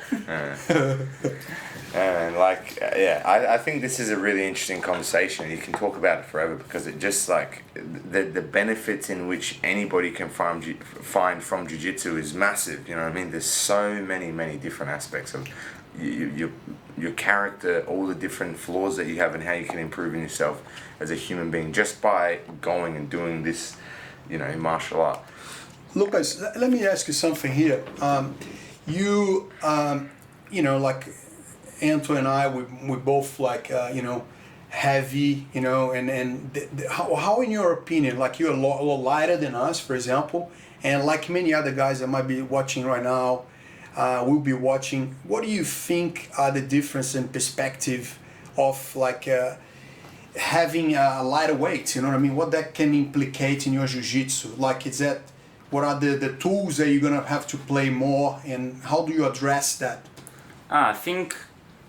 And I think this is a really interesting conversation. You can talk about it forever, because it just like the benefits in which anybody can find from jiu-jitsu is massive. You know what I mean? There's so many different aspects of your character, all the different flaws that you have, and how you can improve in yourself as a human being just by going and doing this, you know, martial art. Lucas, let me ask you something here. You you know, like Anto and I, we both like, you know, heavy, you know, and how in your opinion, like you're a lot lighter than us, for example, and like many other guys that might be watching right now, will be watching, what do you think are the difference in perspective of like having a lighter weight, you know what I mean? What that can implicate in your jiu-jitsu? Like, is that, what are the tools that you're gonna have to play more, and how do you address that? I think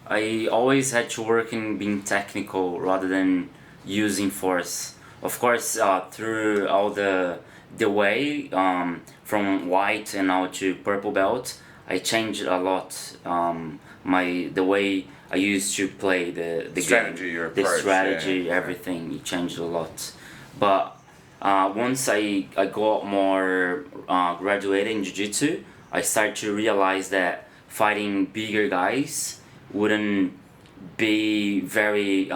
I always had to work in being technical rather than using force. Of course, through all the way from white and now to purple belt, I changed a lot. The way I used to play the strategy, game, your the approach, strategy, yeah. everything, it changed a lot. But once I got more graduated in jiu-jitsu, I started to realize that fighting bigger guys wouldn't be very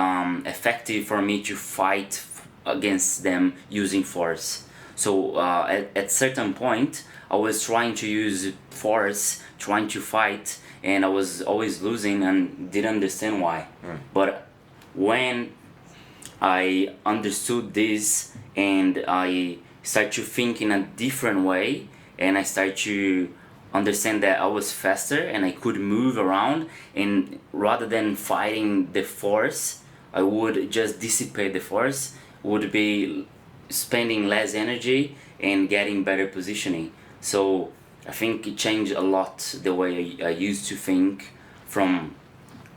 effective for me to fight against them using force. So at certain point, I was trying to use force, trying to fight, and I was always losing and didn't understand why. But when I understood this and I started to think in a different way, and I started to understand that I was faster and I could move around, and rather than fighting the force, I would just dissipate the force, would be spending less energy and getting better positioning. So I think it changed a lot the way I used to think from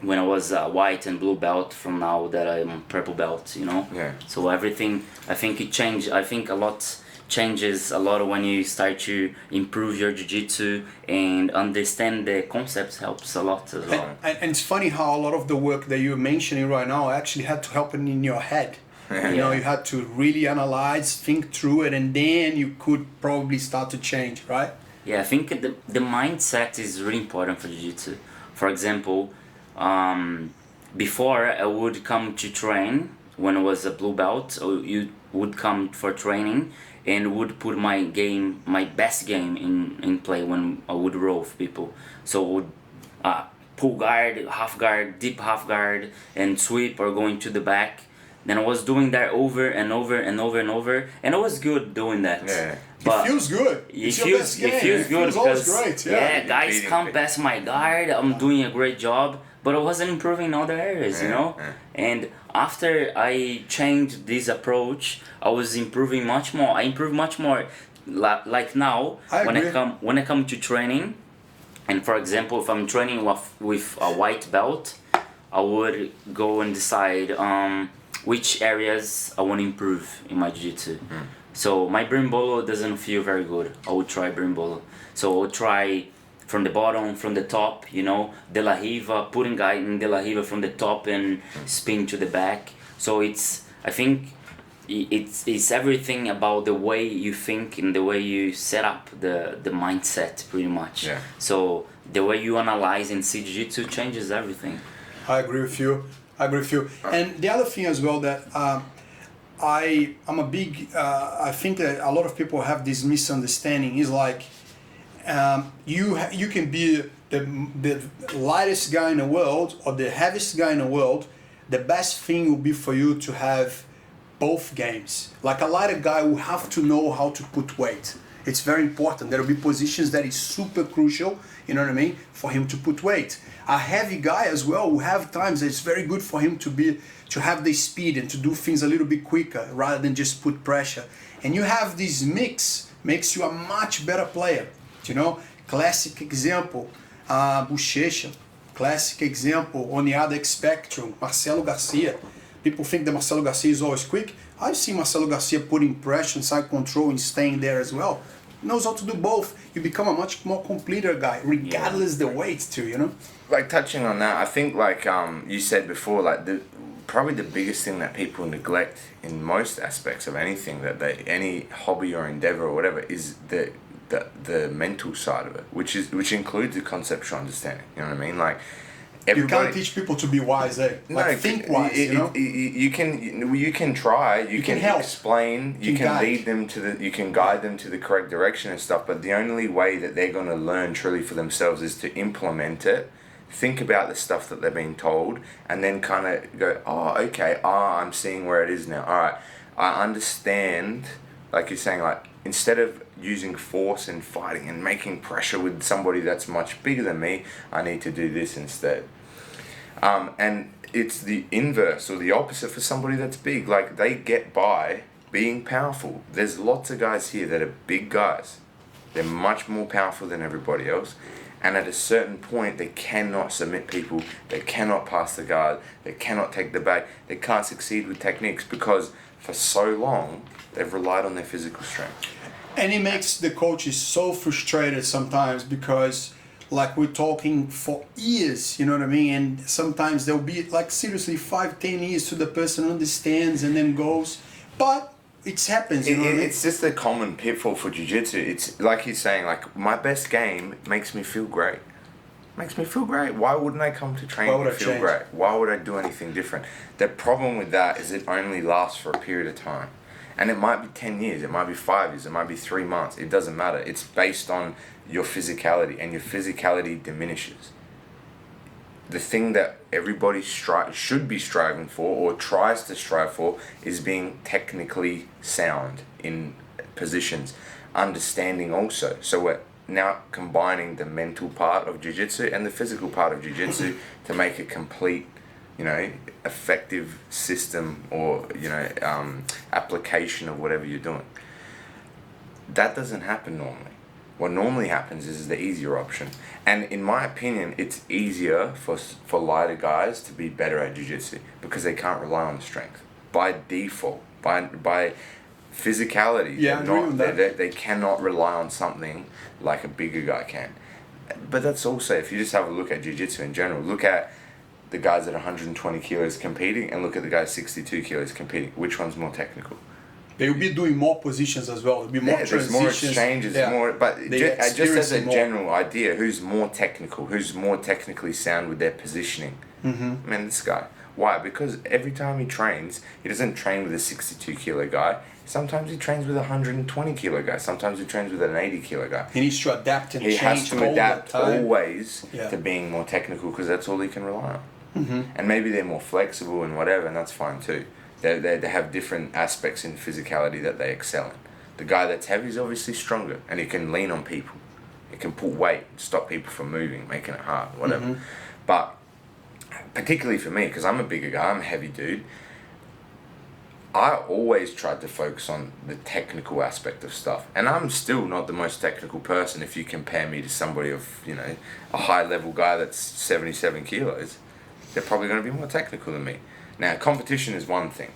when I was white and blue belt from now that I'm purple belt, you know? Yeah. So everything, I think it changed. I think a lot changes a lot when you start to improve your jiu-jitsu, and understand the concepts helps a lot as well. And it's funny how a lot of the work that you're mentioning right now actually had to happen in your head. You know, you had to really analyze, think through it, and then you could probably start to change, right? Yeah, I think the mindset is really important for jiu-jitsu. For example, before I would come to train when I was a blue belt, or you would come for training and would put my best game in play when I would roll with people. So I would pull guard, half guard, deep half guard, and sweep or going to the back. Then I was doing that over and over and over and over, and I was good doing that. Yeah. But it feels good. It feels good It feels always because great. Yeah. guys come past my guard. I'm doing a great job, but I wasn't improving in other areas, you know. And after I changed this approach, I was improving much more. I improved much more. Like now, when I come to training, and for example, if I'm training with a white belt, I would go and decide which areas I want to improve in my jiu-jitsu. So my brimbolo doesn't feel very good. I would try brimbolo. So I would try from the bottom, from the top, you know, De La Riva, putting guy in De La Riva from the top and spin to the back. So I think it's everything about the way you think and the way you set up the mindset, pretty much. Yeah. So the way you analyze and see jiu-jitsu changes everything. I agree with you. And the other thing as well that I'm a big, I think that a lot of people have this misunderstanding is like, you can be the lightest guy in the world or the heaviest guy in the world. The best thing will be for you to have both games. Like a lighter guy will have to know how to put weight. It's very important. There will be positions that is super crucial, you know what I mean, for him to put weight. A heavy guy as well will have times that it's very good for him to have the speed and to do things a little bit quicker rather than just put pressure. And you have this mix, makes you a much better player. You know, classic example, Bochecha. Classic example on the other spectrum, Marcelo Garcia. People think that Marcelo Garcia is always quick. I've seen Marcelo Garcia putting pressure, side control, and staying there as well. Knows how to do both. You become a much more completer guy, regardless the weight too, you know? Like touching on that, I think like you said before, like probably the biggest thing that people neglect in most aspects of anything any hobby or endeavor or whatever is the mental side of it, which includes the conceptual understanding. You know what I mean? Like you can't teach people to be wise, eh? Like think wise, you know? You can try, you can help. Explain, you can lead them you can guide them to the correct direction and stuff, but the only way that they're going to learn truly for themselves is to implement it think about the stuff that they're being told, and then kind of go, oh, okay, I'm seeing where it is now. All right, I understand, like you're saying, like, instead of using force and fighting and making pressure with somebody that's much bigger than me, I need to do this instead. And it's the inverse or the opposite for somebody that's big. Like, they get by being powerful. There's lots of guys here that are big guys. They're much more powerful than everybody else. And at a certain point, they cannot submit people. They cannot pass the guard. They cannot take the back. They can't succeed with techniques because for so long, they've relied on their physical strength. And it makes the coaches so frustrated sometimes because, like, we're talking for years, you know what I mean? And sometimes there'll be, like, seriously 5-10 years to the person understands and then goes. But it happens, you know what I mean? It's just a common pitfall for jiu-jitsu. It's like he's saying, like, my best game makes me feel great. Makes me feel great. Why wouldn't I come to train and feel great? Why would I do anything different? The problem with that is it only lasts for a period of time. And it might be 10 years, it might be 5 years, it might be 3 months. It doesn't matter. It's based on your physicality, and your physicality diminishes. The thing that everybody should be striving for or tries to strive for is being technically sound in positions, understanding also. So we're now combining the mental part of jiu-jitsu and the physical part of jiu-jitsu to make a complete, you know, effective system or, you know, application of whatever you're doing. That doesn't happen normally. What normally happens is the easier option. And in my opinion, it's easier for lighter guys to be better at jiu-jitsu because they can't rely on strength. By default, by physicality, they cannot rely on something like a bigger guy can. But that's also, if you just have a look at jiu-jitsu in general, look at the guys at 120 kilos competing and look at the guys 62 kilos competing. Which one's more technical? They will be doing more positions as well. There'll be more transitions. There's more exchanges, more. But just as a general idea, who's more technical? Who's more technically sound with their positioning? Mm-hmm. I mean, this guy. Why? Because every time he trains, he doesn't train with a 62 kilo guy. Sometimes he trains with a 120 kilo guy. Sometimes he trains with an 80 kilo guy. He needs to adapt and change. He has to adapt always Yeah. to being more technical because that's all he can rely on. Mm-hmm. And maybe they're more flexible and whatever, and that's fine too. They have different aspects in physicality that they excel in. The guy that's heavy is obviously stronger, and he can lean on people. He can pull weight, stop people from moving, making it hard, whatever. Mm-hmm. But particularly for me, because I'm a bigger guy, I'm a heavy dude, I always tried to focus on the technical aspect of stuff. And I'm still not the most technical person if you compare me to somebody of, you know, a high-level guy that's 77 kilos. They're probably going to be more technical than me. Now, competition is one thing,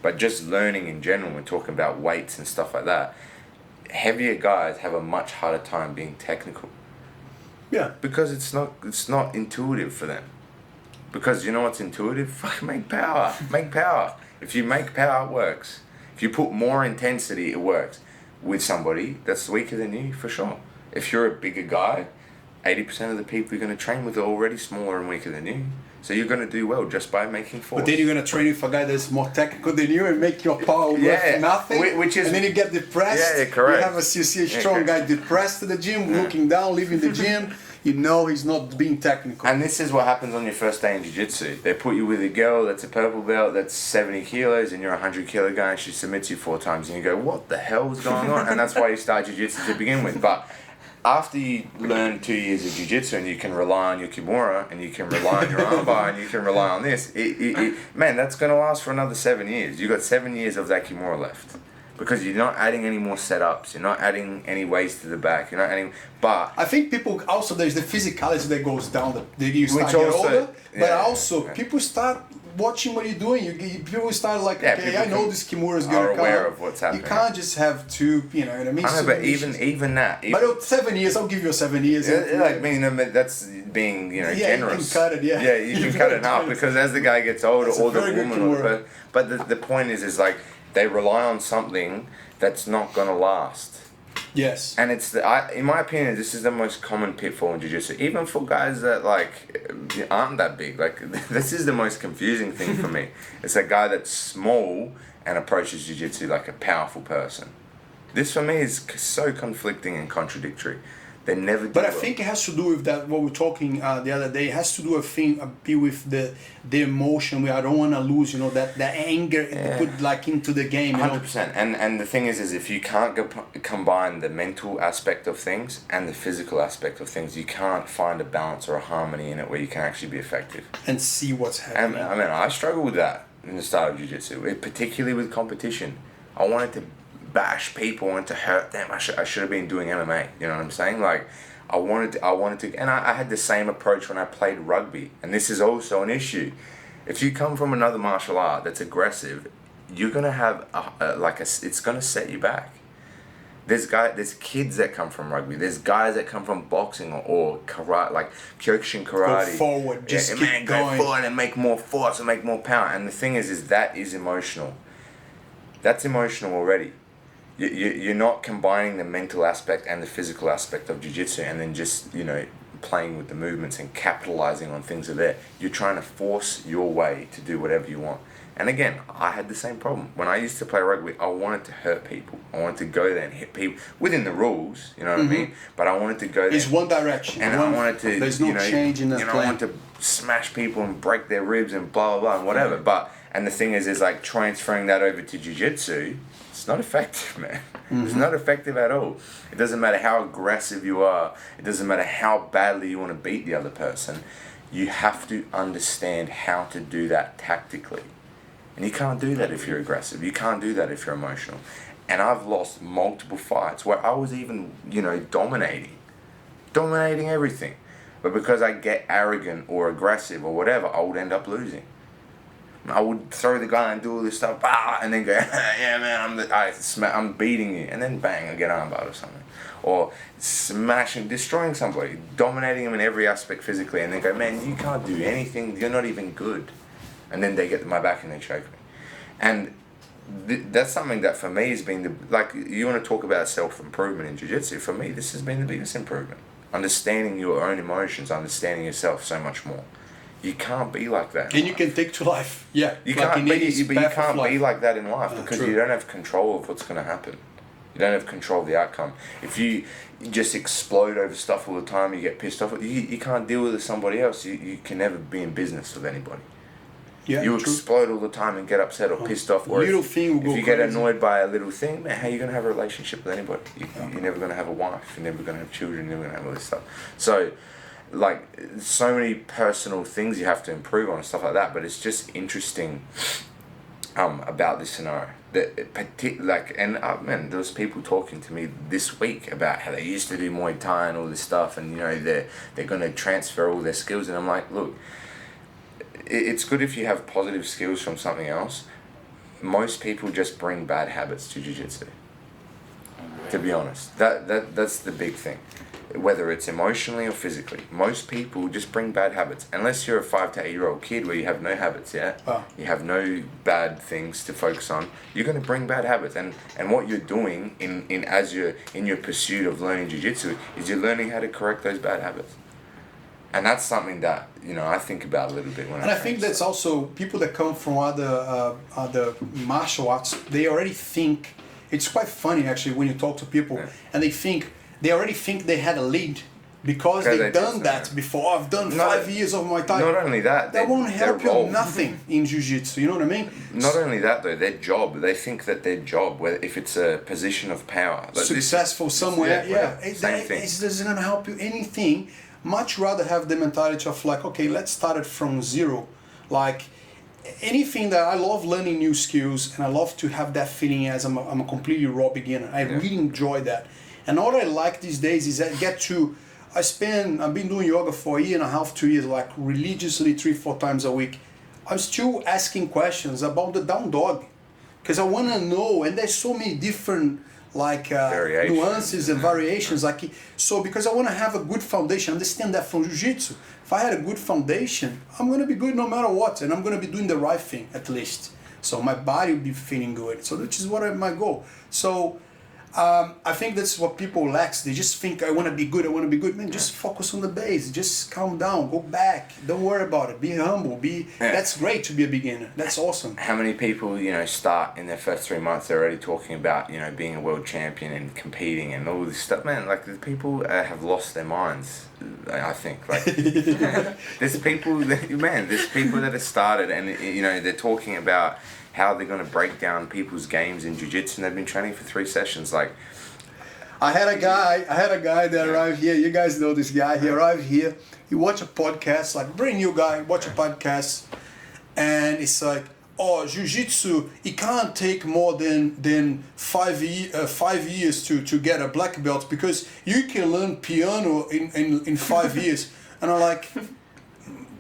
but just learning in general, we're talking about weights and stuff like that, heavier guys have a much harder time being technical. Yeah. Because it's not intuitive for them. Because you know what's intuitive? Fucking make power. Make power. If you make power, it works. If you put more intensity, it works. With somebody that's weaker than you, for sure. If you're a bigger guy, 80% of the people you're going to train with are already smaller and weaker than you. So you're going to do well just by making force. But then you're going to train with a guy that's more technical than you and make your power worth nothing. Which is, and then you get depressed. Yeah, correct. You see a strong guy depressed at the gym, looking down, leaving the gym. You know he's not being technical. And this is what happens on your first day in jiu-jitsu. They put you with a girl that's a purple belt that's 70 kilos and you're a 100 kilo guy and she submits you 4 times and you go, what the hell is going on? And that's why you start jiu-jitsu to begin with. But after you learn 2 years of jiu-jitsu and you can rely on your kimura and you can rely on your armbar and you can rely on this, man, that's going to last for another 7 years. You've got 7 years of that kimura left. Because you're not adding any more setups, you're not adding any weights to the back, you're not adding, but... I think people, also there's the physicality that goes down, you start also, get older, but yeah, also people start watching what you're doing, people start like, okay, I know this kimura is going to come. Aware of what's happening. You can't just have two, you know what I mean? I know, but even that... But 7 years, I'll give you 7 years. I mean, that's being, you know, generous. You can cut it, Yeah, you can cut it in half because as the guy gets older, or the woman... But the point is like, they rely on something that's not going to last. Yes. And it's in my opinion, this is the most common pitfall in jiu-jitsu. Even for guys that like aren't that big, like this is the most confusing thing for me. It's a guy that's small and approaches jiu-jitsu like a powerful person. This for me is so conflicting and contradictory. They never do. But I think it has to do with that. What we were talking the other day, it has to do a bit with the emotion. I don't want to lose, that anger they put like into the game. 100%. And the thing is if you can't combine the mental aspect of things and the physical aspect of things, you can't find a balance or a harmony in it where you can actually be effective And see what's happening. And I struggle with that in the start of jiu-jitsu, particularly with competition. I wanted to bash people, I wanted to hurt them. I should have been doing MMA. You know what I'm saying? Like, I wanted to, and I had the same approach when I played rugby. And this is also an issue. If you come from another martial art that's aggressive, you're gonna have it's gonna set you back. There's kids that come from rugby. There's guys that come from boxing or karate, like Kyokushin karate. Go forward, just keep going. Go forward and make more force and make more power. And the thing is that is emotional. That's emotional already. You're not combining the mental aspect and the physical aspect of jiu-jitsu and then just, playing with the movements and capitalizing on things that are there. You're trying to force your way to do whatever you want. And again, I had the same problem. When I used to play rugby, I wanted to hurt people. I wanted to go there and hit people within the rules, you know what I mean? But I wanted to go there. It's one direction. And I wanted to, there's no change in the I plan. wanted to smash people and break their ribs and blah, blah, blah, and whatever. And the thing is like transferring that over to jiu-jitsu, it's not effective, man. It's not effective at all. It doesn't matter how aggressive you are. It doesn't matter how badly you want to beat the other person. You have to understand how to do that tactically. And you can't do that if you're aggressive. You can't do that if you're emotional. And I've lost multiple fights where I was even, dominating everything. But because I get arrogant or aggressive or whatever, I would end up losing. I would throw the guy and do all this stuff, and then go, yeah, man, I'm beating you, and then bang, I get armbarred or something, or smashing, destroying somebody, dominating them in every aspect physically, and then go, man, you can't do anything, you're not even good, and then they get my back and they choke me, and that's something that for me has been you want to talk about self-improvement in jiu-jitsu. For me, this has been the biggest improvement. Understanding your own emotions, understanding yourself so much more. You can't be like that. And you can take to life. Yeah. You can't be like that in life because you don't have control of what's going to happen. You don't have control of the outcome. If you just explode over stuff all the time, you get pissed off, you can't deal with somebody else. You can never be in business with anybody. Yeah, you explode all the time and get upset or pissed off. Or if you get annoyed by a little thing, man, how are you going to have a relationship with anybody? You're never going to have a wife. You're never going to have children. You're never going to have all this stuff. So, so many personal things you have to improve on and stuff like that, but it's just interesting about this scenario man, there was people talking to me this week about how they used to do Muay Thai and all this stuff, and they're going to transfer all their skills, and I'm like, look, it's good if you have positive skills from something else. Most people just bring bad habits to jiu-jitsu, to be honest. That's the big thing. Whether it's emotionally or physically, most people just bring bad habits. Unless you're a 5 to 8 year old kid where you have no habits yet, you have no bad things to focus on, you're going to bring bad habits. And what you're doing as you're in your pursuit of learning jiu-jitsu is you're learning how to correct those bad habits. And that's something that I think about a little bit when. And I think that's also people that come from other martial arts. They already think it's quite funny actually when you talk to people and they already think they had a lead because they've done that before. I've done 5 years of Muay Thai. Not only that, that won't help you nothing in jiu-jitsu. You know what I mean? Not only that though, their job. They think that their job, if it's a position of power, successful somewhere, same thing. It doesn't gonna help you anything. Much rather have the mentality of okay, let's start it from zero. Anything that I love learning new skills, and I love to have that feeling as I'm a completely raw beginner. I really enjoy that. And all I like these days is I've been doing yoga for a year and a half, 2 years, religiously 3-4 times a week. I'm still asking questions about the down dog because I want to know, and there's so many different nuances and variations. So because I want to have a good foundation, understand that from jiu-jitsu. If I had a good foundation, I'm going to be good no matter what, and I'm going to be doing the right thing at least. So my body will be feeling good. So which is my goal. So I think that's what people lack. They just think, I want to be good, I want to be good. Man, just focus on the base. Just calm down, go back. Don't worry about it. Be humble. That's great to be a beginner. That's awesome. How many people, start in their first 3 months, they're already talking about, being a world champion and competing and all this stuff. Man, like, the people have lost their minds, I think. Like, there's people that have started and, they're talking about how they're going to break down people's games in jiu-jitsu, and they've been training for 3 sessions. Like, I had a guy that arrived here. You guys know this guy. He arrived here. He watched a podcast, like brand new guy, watch a podcast, and it's like, oh, jiu-jitsu, it can't take more than 5 years to get a black belt, because you can learn piano in 5 years. And I'm like,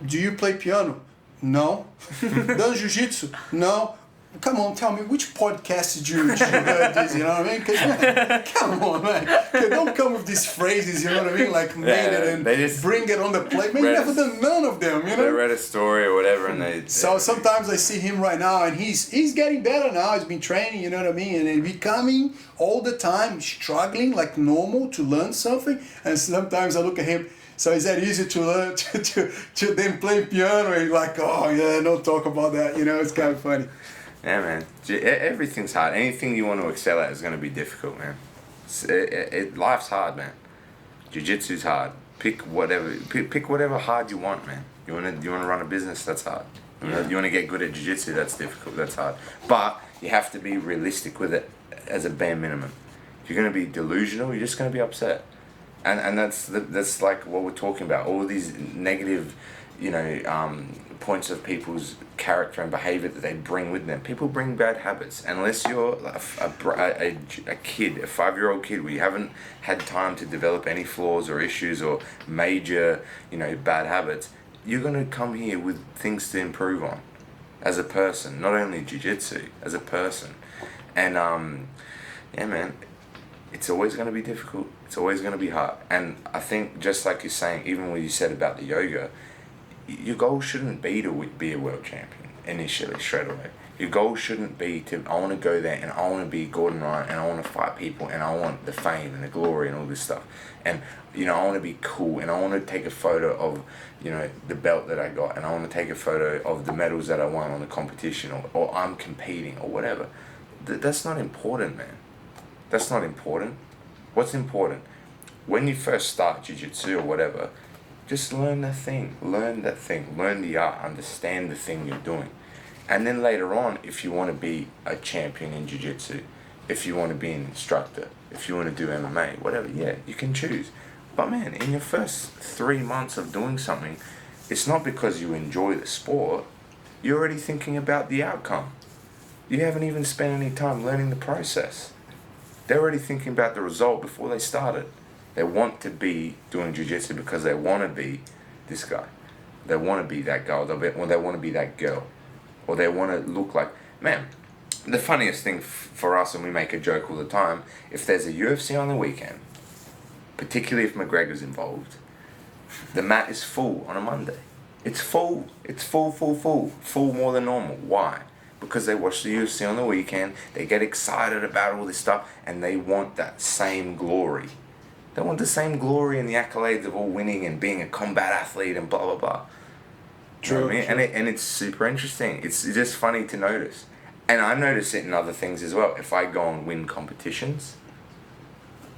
do you play piano? No. Done jiu-jitsu? No. Come on, tell me, which podcast did you heard this, you know what I mean? 'Cause, come on, man. Don't come with these phrases, you know what I mean? Like, made it and bring it on the plate. Man, you never done none of them, you know? They read a story or whatever, and they... So sometimes I see him right now, and he's getting better now. He's been training, you know what I mean? And becoming all the time, struggling like normal to learn something. And sometimes I look at him, so is that easy to learn to then play piano? And like, oh yeah, don't talk about that, you know? It's kind of funny. Yeah, man. Everything's hard. Anything you want to excel at is going to be difficult, man. Life's hard, man. Jiu-jitsu's hard. Pick whatever hard you want, man. You want to run a business, that's hard. You want to get good at jiu-jitsu, that's difficult, that's hard. But you have to be realistic with it as a bare minimum. If you're going to be delusional, you're just going to be upset. And that's like what we're talking about. All these negative, points of people's character and behavior that they bring with them. People bring bad habits. Unless you're a kid, a 5-year-old kid, where you haven't had time to develop any flaws or issues or major, bad habits, you're going to come here with things to improve on as a person, not only jiu-jitsu, as a person. And yeah, man, it's always going to be difficult. It's always going to be hard. And I think, just like you're saying, even what you said about the yoga, your goal shouldn't be to be a world champion initially, straight away. Your goal shouldn't be to, I want to go there and I want to be Gordon Ryan and I want to fight people and I want the fame and the glory and all this stuff. And, I want to be cool and I want to take a photo of, the belt that I got, and I want to take a photo of the medals that I won on the competition, or I'm competing or whatever. That's not important, man. That's not important. What's important? When you first start jiu-jitsu or whatever, just learn that thing, learn the art, understand the thing you're doing. And then later on, if you want to be a champion in jiu-jitsu, if you want to be an instructor, if you want to do MMA, whatever, yeah, you can choose. But man, in your first 3 months of doing something, it's not because you enjoy the sport, you're already thinking about the outcome. You haven't even spent any time learning the process. They're already thinking about the result before they started. They want to be doing jiu-jitsu because they want to be this guy. They want to be that guy, or they want to be that girl. Or they want to look like... Man, the funniest thing for us, and we make a joke all the time, if there's a UFC on the weekend, particularly if McGregor's involved, the mat is full on a Monday. It's full. It's full. Full more than normal. Why? Because they watch the UFC on the weekend, they get excited about all this stuff, and they want that same glory. They want the same glory and the accolades of all winning and being a combat athlete and blah, blah, blah. True. You know what I mean? And it's super interesting. It's just funny to notice. And I notice it in other things as well. If I go and win competitions,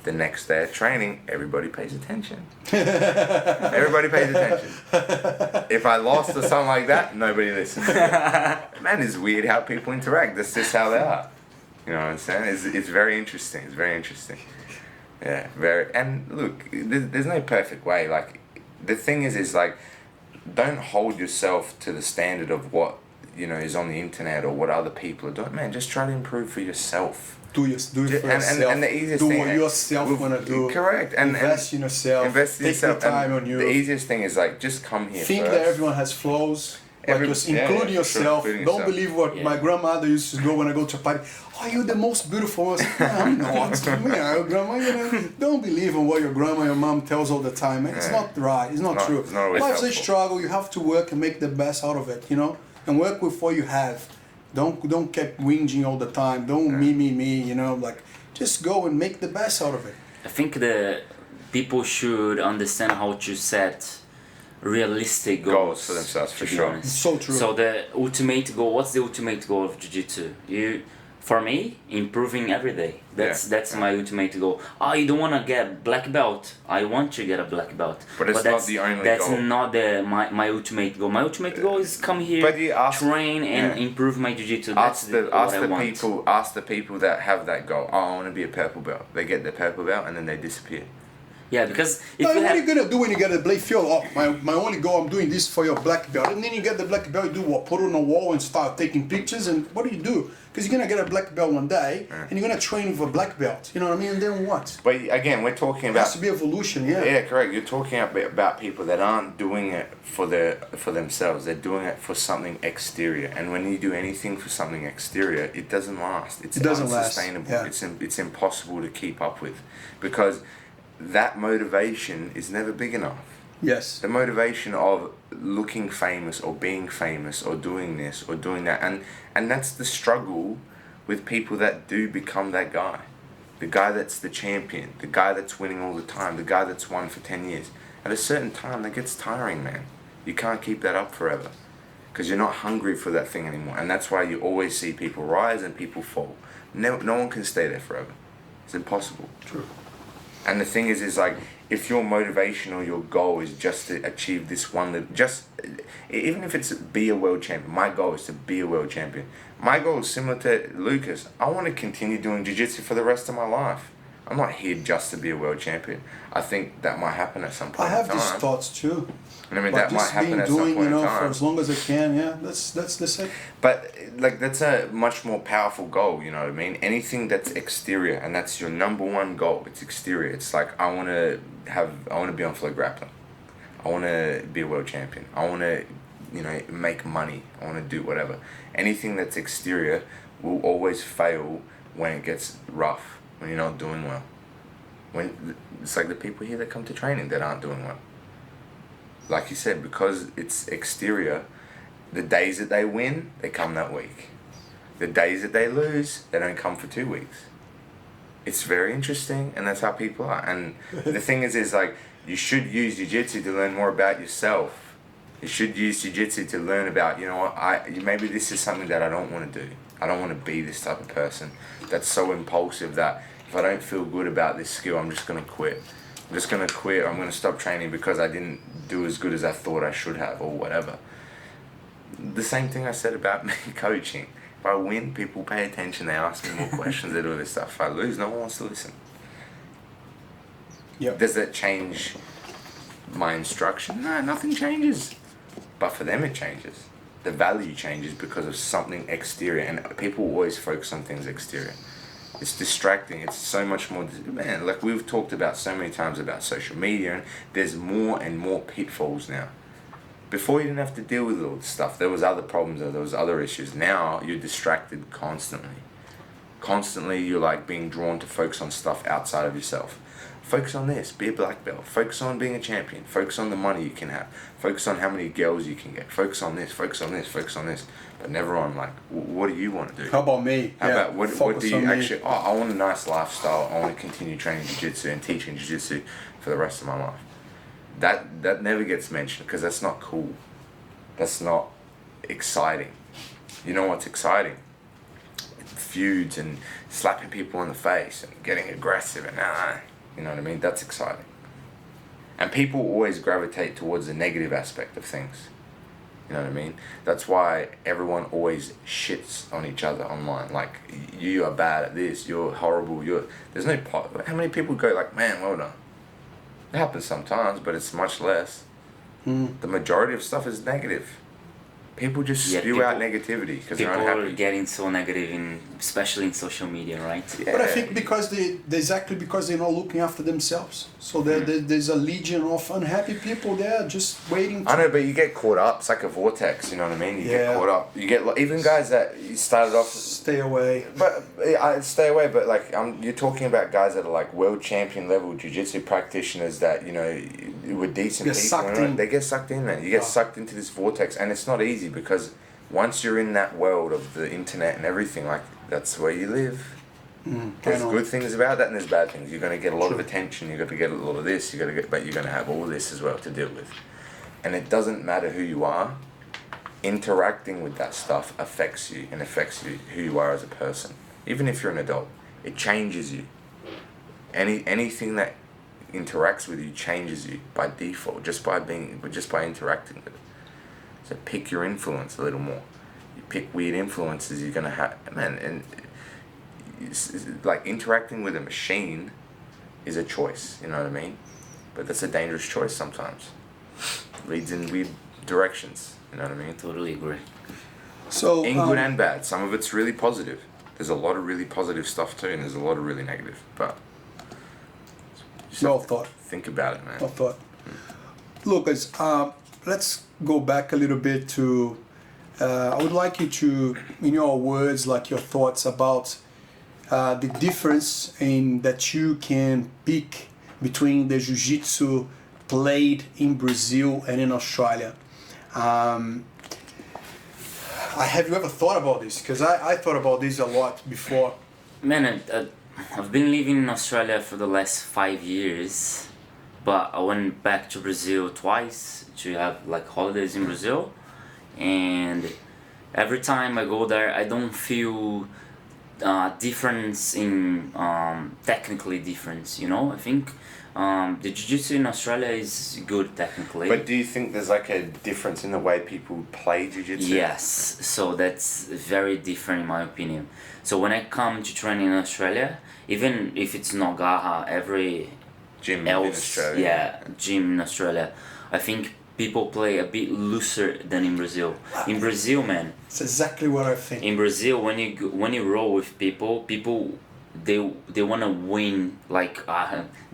the next day of training, everybody pays attention. Everybody pays attention. If I lost or something like that, nobody listens. Man, it's weird how people interact. That's just how they are. You know what I'm saying? It's very interesting. It's very interesting. Yeah, very. And look, there's no perfect way. Like, the thing is like, don't hold yourself to the standard of what, is on the internet or what other people are doing. Man, just try to improve for yourself. Do it for yourself. And the easiest do thing, what yourself want to do. Correct. And invest in yourself. Invest in yourself. Take the time on you. The easiest thing is like, just come here Think first. that everyone has flaws. Just including yourself. Sure, Don't believe what my grandmother used to go when I go to a party. Oh, you're the most beautiful one. I'm not. Grandma, don't believe in what your grandma, your mom tells all the time. Man. It's not right. It's not true. It's not always Life's helpful. a struggle. You have to work and make the best out of it, and work with what you have. Don't keep whinging all the time. Don't me. just go and make the best out of it. I think the people should understand how to set realistic goals for themselves, for to be sure. honest. So true. So the ultimate goal, what's the ultimate goal of jiu-jitsu? For me, improving every day. That's my ultimate goal. Oh, you don't want to get black belt. I want to get a black belt. But it's not the only that's goal. not my ultimate goal. My ultimate goal is come here, But you train and improve my jiu-jitsu. That's what I want. Ask the people that have that goal. Oh, I want to be a purple belt. They get the purple belt and then they disappear. Yeah, because if Now, you what have, are you gonna do when you get a black belt? Oh, my only goal, I'm doing this for your black belt, and then you get the black belt. You do what? Put it on a wall and start taking pictures. And what do? Because you're gonna get a black belt one day, and you're gonna train with a black belt. You know what I mean? And then what? But again, we're talking It about. has to be evolution. Yeah. Yeah, correct. You're talking about people that aren't doing it for themselves. They're doing it for something exterior. And when you do anything for something exterior, it doesn't last. It doesn't unsustainable. Last. Yeah. It's impossible to keep up with, because that motivation is never big enough. Yes. The motivation of looking famous or being famous or doing this or doing that, and that's the struggle with people that do become that guy. The guy that's the champion, the guy that's winning all the time, the guy that's won for 10 years. At a certain time, that gets tiring, man. You can't keep that up forever, because you're not hungry for that thing anymore. And that's why you always see people rise and people fall. No one can stay there forever. It's impossible. True. And the thing is like, if your motivation or your goal is just to achieve this one, even if it's be a world champion, my goal is to be a world champion. My goal is similar to Lucas. I want to continue doing jiu-jitsu for the rest of my life. I'm not here just to be a world champion. I think that might happen at some point I have in time. these thoughts too. And I mean, But that might just happen being at some doing, point in for time. as long as I can. Yeah, that's it. But like, that's a much more powerful goal, you know what I mean? Anything that's exterior, and that's your number one goal, it's exterior. It's like, I want to be on floor grappling. I want to be a world champion. I want to, make money. I want to do whatever. Anything that's exterior will always fail when it gets rough, when you're not doing well. When it's like the people here that come to training that aren't doing well. Like you said, because it's exterior, the days that they win, they come that week. The days that they lose, they don't come for 2 weeks. It's very interesting, and that's how people are. And the thing is like, you should use jiu-jitsu to learn more about yourself. You should use jiu-jitsu to learn about, maybe this is something that I don't want to do. I don't want to be this type of person that's so impulsive that if I don't feel good about this skill, I'm just going to quit. I'm just going to quit. I'm going to stop training because I didn't do as good as I thought I should have, or whatever. The same thing I said about me coaching. If I win, people pay attention. They ask me more questions. They do all this stuff. If I lose, no one wants to listen. Yep. Does that change my instruction? No, nothing changes. But for them, it changes. The value changes because of something exterior. And people always focus on things exterior. It's distracting. It's so much more, man, like we've talked about so many times about social media, and there's more and more pitfalls now. Before, you didn't have to deal with all this stuff. There was other problems, or there was other issues. Now you're distracted constantly. Constantly you're like being drawn to focus on stuff outside of yourself. Focus on this, be a black belt. Focus on being a champion. Focus on the money you can have. Focus on how many girls you can get. Focus on this, focus on this, focus on this. But never on like, what do you want to do? How about me? How about what do you actually, me. I want a nice lifestyle. I want to continue training jiu-jitsu and teaching jiu-jitsu for the rest of my life. That never gets mentioned because that's not cool. That's not exciting. You know what's exciting? Feuds and slapping people in the face and getting aggressive and you know what I mean? That's exciting. And people always gravitate towards the negative aspect of things. You know what I mean? That's why everyone always shits on each other online. Like, you are bad at this, you're horrible, there's no how many people go like, man, well done. It happens sometimes, but it's much less. The majority of stuff is negative. People just spew out negativity because they're unhappy. People are getting so negative, especially in social media, right? Yeah. But I think because they're not looking after themselves. So there's a legion of unhappy people there just waiting. I know, but you get caught up. It's like a vortex, you know what I mean? You get caught up. You get even guys that you started off. Stay away. But I stay away. But like, you're talking about guys that are like world champion level jiu-jitsu practitioners that were decent people. They get sucked in, man. You get sucked into this vortex, and it's not easy because once you're in that world of the internet and everything, like, that's where you live. There's I know. good things about that and there's bad things. You're going to get a lot of True. attention, you're going to get a lot of this, but you're going to have all this as well to deal with. And it doesn't matter who you are, interacting with that stuff affects you and affects you, who you are as a person. Even if you're an adult, it changes you. Anything that interacts with you changes you by default, just by interacting with it. So pick your influence a little more. You pick weird influences you're gonna have, man. And like interacting with a machine is a choice. You know what I mean? But that's a dangerous choice sometimes. Leads in weird directions. You know what I mean? Totally agree. So In good and bad. Some of it's really positive. There's a lot of really positive stuff too, and there's a lot of really negative. But just well have to thought. think about it, man. Well thought. Look, guys, let's go back a little bit to. I would like you to, in your words, like your thoughts about the difference in that you can pick between the jiu-jitsu played in Brazil and in Australia. Have you ever thought about this? Because I thought about this a lot before. Man, I've been living in Australia for the last 5 years, but I went back to Brazil twice to have like holidays in Brazil, and every time I go there, I don't feel difference in technically difference. You know, I think the jiu-jitsu in Australia is good technically. But do you think there's like a difference in the way people play jiu-jitsu? Yes, so that's very different in my opinion. So when I come to train in Australia, even if it's not Gaha, every Gym else, in Australia. yeah, gym in Australia, I think people play a bit looser than in Brazil. In Brazil, man, It's exactly what I think. in Brazil, when you roll with people they wanna win like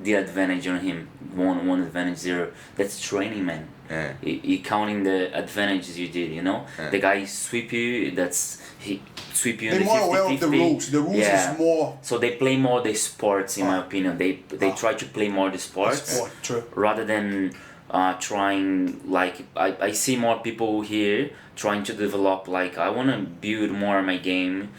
the advantage on him, one advantage 0. That's training, man. Yeah. You counting the advantages you did, you know. Yeah. The guy sweep you, he sweep you in They're the more 50-50. aware of the rules. The rules Yeah. is more So they play more the sports, in my opinion. They try to play more the sports sport. True. rather than trying like I see more people here trying to develop like I want to build more my game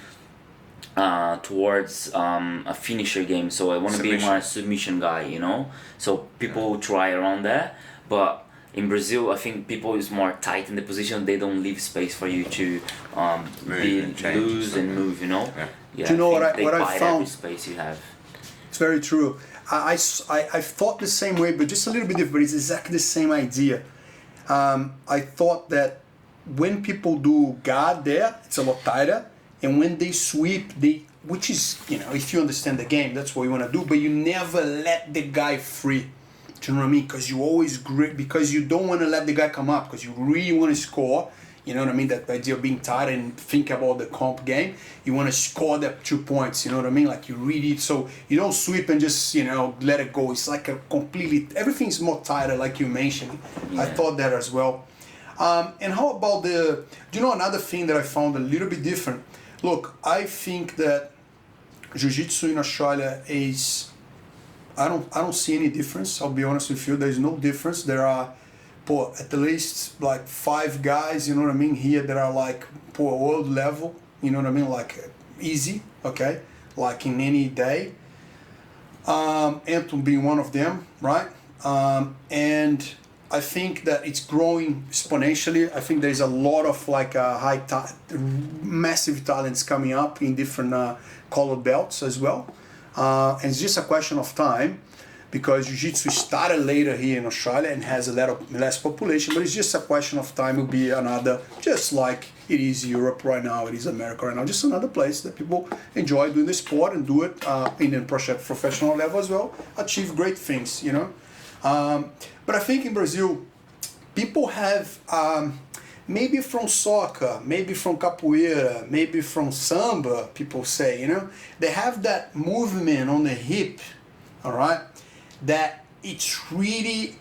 towards a finisher game, so I want to be more a submission guy, you know. So people try around that, but in Brazil I think people is more tight in the position. They don't leave space for you to be and change loose and move, you know. Yeah. Yeah, Do you know I think what I they bite found? every space you have. It's very true. I thought the same way, but just a little bit different. It's exactly the same idea. I thought that when people do guard there, it's a lot tighter, and when they sweep, which is, you know, if you understand the game, that's what you want to do. But you never let the guy free. Do you know what I mean? Because you always grip, because you don't want to let the guy come up, because you really want to score. You know what I mean? That idea of being tight and think about the comp game. You want to score that 2 points. You know what I mean? Like you really, so you don't sweep and just, you know, let it go. It's like a completely, everything's more tighter, like you mentioned. Yeah. I thought that as well. And how about do you know another thing that I found a little bit different? Look, I think that Jiu-Jitsu in Australia is, I don't see any difference. I'll be honest with you. There's no difference. There are at least like 5 guys, you know what I mean, here that are like world level, you know what I mean, like easy, okay, like in any day. Anton being one of them, right? And I think that it's growing exponentially. I think there's a lot of like massive talents coming up in different colored belts as well. And it's just a question of time, because Jiu-Jitsu started later here in Australia and has a lot of less population, but it's just a question of time. It will be another, just like it is Europe right now, it is America right now, just another place that people enjoy doing the sport and do it in a professional level as well, achieve great things, you know. But I think in Brazil, people have, maybe from soccer, maybe from capoeira, maybe from samba, people say, you know, they have that movement on the hip, all right, that it's really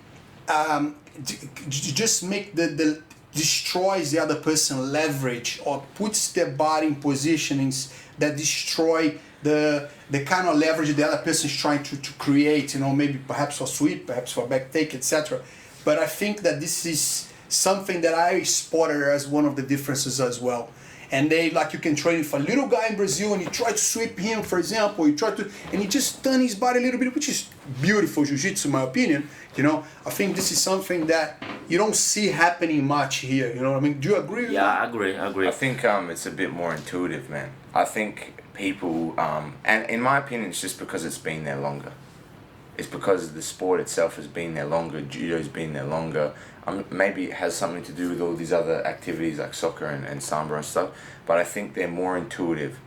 just make the destroys the other person leverage, or puts their body in positionings that destroy the kind of leverage the other person is trying to create, you know, maybe perhaps for sweep, perhaps for back take, etc. But I think that this is something that I spotted as one of the differences as well. and they like you can train with a little guy in Brazil, and you try to sweep him, for example, and he just turn his body a little bit, which is beautiful jiu-jitsu, in my opinion. You know, I think this is something that you don't see happening much here. You know what I mean? Do you agree with that? Yeah, I agree. I think it's a bit more intuitive, man. I think people, and in my opinion, it's just because it's been there longer. It's because the sport itself has been there longer, judo's been there longer. Maybe it has something to do with all these other activities like soccer and samba and stuff, but I think they're more intuitive.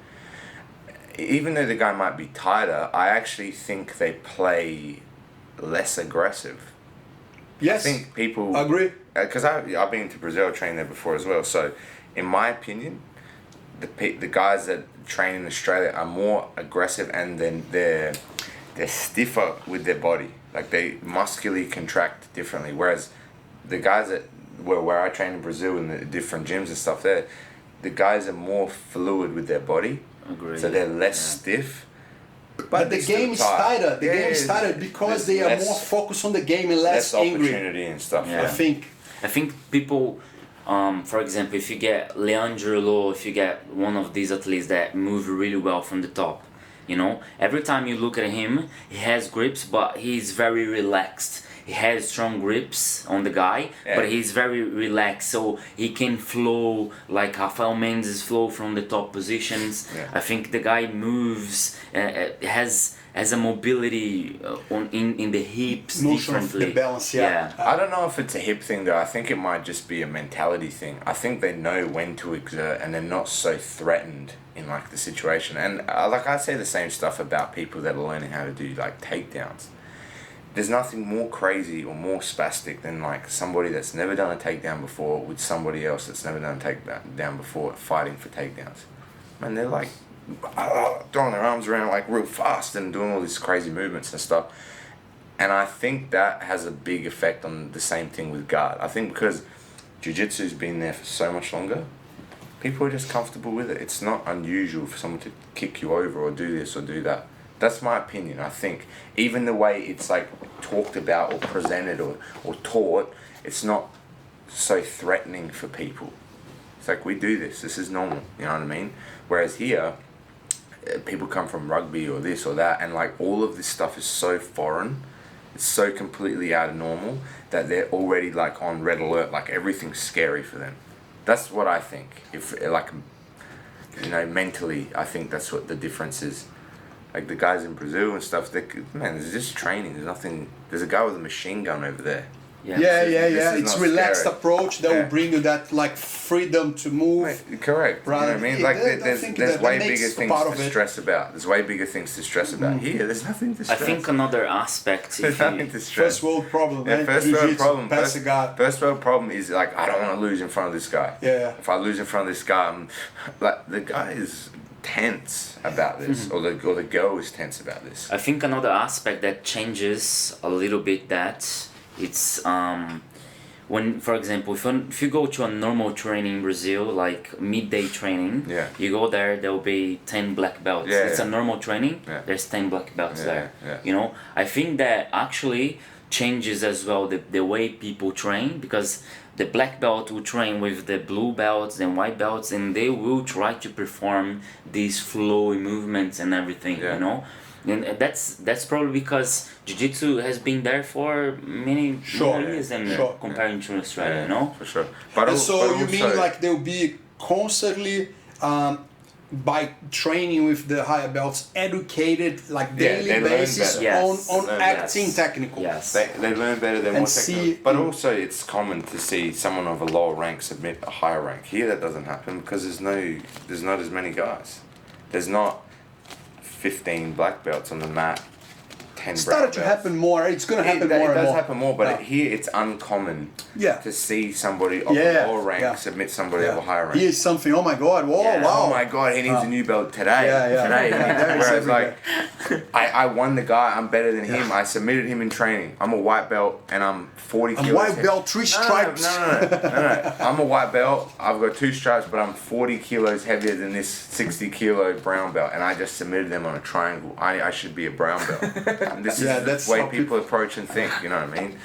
Even though the guy might be tighter, I actually think they play less aggressive. Yes. I think people... Agree. Because I've been to Brazil, trained there before as well, so in my opinion, the guys that train in Australia are more aggressive, and then they're stiffer with their body. Like they muscularly contract differently. Whereas the guys that where I train in Brazil in the different gyms and stuff there, the guys are more fluid with their body. Agree. So they're less stiff. But the game is tighter. The game is tighter because they are more focused on the game and less angry. Opportunity and stuff. Yeah. I think people, for example, if you get Leandro Lo, if you get one of these athletes that move really well from the top, you know, every time you look at him, he has grips, but he's very relaxed. He has strong grips on the guy, but he's very relaxed, so he can flow like Rafael Mendes flow from the top positions. Yeah. I think the guy moves, has a mobility in the hips differently. The balance, yeah. I don't know if it's a hip thing though. I think it might just be a mentality thing. I think they know when to exert, and they're not so threatened in like the situation. And like I say the same stuff about people that are learning how to do like takedowns. There's nothing more crazy or more spastic than like somebody that's never done a takedown before with somebody else that's never done a takedown before fighting for takedowns. Man, they're like throwing their arms around like real fast and doing all these crazy movements and stuff. And I think that has a big effect on the same thing with guard. I think because jiu-jitsu's been there for so much longer, people are just comfortable with it. It's not unusual for someone to kick you over or do this or do that. That's my opinion. I think even the way it's like talked about or presented or taught, it's not so threatening for people. It's like, we do this is normal, you know what I mean? Whereas here, people come from rugby or this or that, and like all of this stuff is so foreign, it's so completely out of normal that they're already like on red alert, like everything's scary for them. That's what I think. If like, you know, mentally, I think that's what the difference is. Like the guys in Brazil and stuff, man, there's just training. There's nothing. There's a guy with a machine gun over there. Yeah. It's relaxed approach that will bring you that like freedom to move. Right, correct. You know what I mean? Like there's way bigger things to stress about. There's way bigger things to stress about. Here, there's nothing to stress. I think another aspect. There's nothing to stress. First world problem. Yeah, first world problem. First world problem is like, I don't want to lose in front of this guy. Yeah. If I lose in front of this guy, I'm like, the guy is tense about this, or the girl is tense about this. I think another aspect that changes a little bit that it's when, for example, if you go to a normal training in Brazil, like midday training, you go there will be 10 black belts. It's a normal training. There's 10 black belts there. You know, I think that actually changes as well the way people train, because the black belt will train with the blue belts and white belts, and they will try to perform these flowy movements and everything, you know. And that's probably because jiu-jitsu has been there for many years comparing to Australia, you know. For sure. So you mean like they'll be constantly by training with the higher belts, educated like daily basis on acting technical. Yes. They learn better than more technical. But also it's common to see someone of a lower rank submit a higher rank. Here that doesn't happen because there's not as many guys. There's not 15 black belts on the mat, 10 started to happen more. It's going to happen more and more. It does happen more, but here it's uncommon to see somebody of a lower rank submit somebody of a higher rank. Here's something, oh my god, wow. Oh my god, he needs a new belt today. Whereas like, I won the guy, I'm better than him, I submitted him in training. I'm a white belt and I'm 40 kilos. A white belt, 3 stripes. No. I'm a white belt, I've got 2 stripes, but I'm 40 kilos heavier than this 60 kilo brown belt, and I just submitted them on a triangle. I should be a brown belt. This is the way people approach and think, you know what I mean?